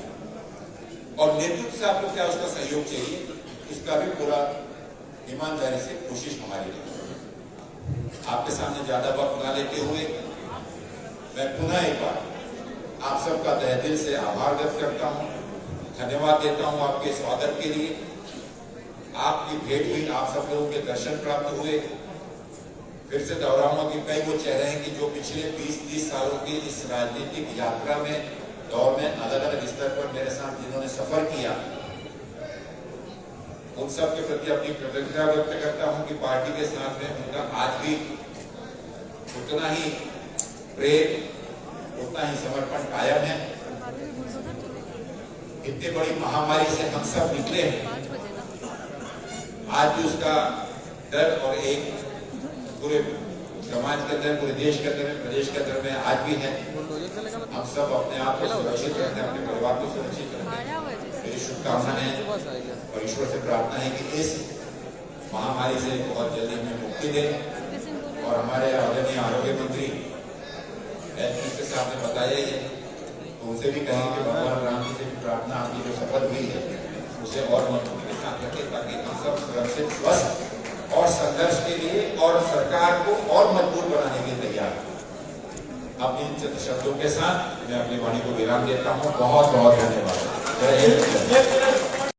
और नेतृत्व से आपको क्या उसका सहयोग चाहिए उसका भी पूरा ईमानदारी से कोशिश हमारी रहेगी। आपके सामने ज्यादा वक्त न लेते हुए मैं पुनः एक बार आप सबका तहे दिल से आभार व्यक्त करता हूं, धन्यवाद देता हूं आपके स्वागत के लिए। आपकी भेंट हुई, आप सब लोगों के दर्शन प्राप्त हुए। फिर से दोहराऊंगा कि कई वो चेहरे हैं कि जो पिछले 20-30 सालों की इस राजनीतिक यात्रा में दौर में अलग अलग स्तर पर मेरे साथ जिन्होंने सफर किया, उन सब के प्रति अपनी कृतज्ञता व्यक्त करता हूं कि पार्टी के साथ में उनका आज भी उतना ही प्रेम, उतना ही समर्पण कायम है। इतनी बड़ी महामारी से हम सब निकले हैं, आज भी उसका दर्द और एक पूरे समाज के अंदर, पूरे देश के अंदर, प्रदेश के अंदर में आज भी है। हम सब अपने आप को सुरक्षित रखें, अपने परिवार को सुरक्षित रखें। मेरी शुभकामनाएं हैं और ईश्वर से प्रार्थना है कि इस महामारी से बहुत जल्दी हमें मुक्ति दे। और हमारे आदरणीय आरोग्य मंत्री हेल्थ मिनिस्टर साहब ने बताया ही है, तो उनसे भी कहेंगे कि भगवान राम जी से भी प्रार्थना आपकी जो सफल हुई है उसे और मजबूती के साथ रखें, ताकि हम सब सुरक्षित, स्वस्थ और संघर्ष के लिए और सरकार को और मजबूत बनाने के लिए तैयार हैं। अपने इन चंद शब्दों के साथ मैं अपनी वाणी को विराम देता हूँ। बहुत बहुत धन्यवाद। जय हिंद।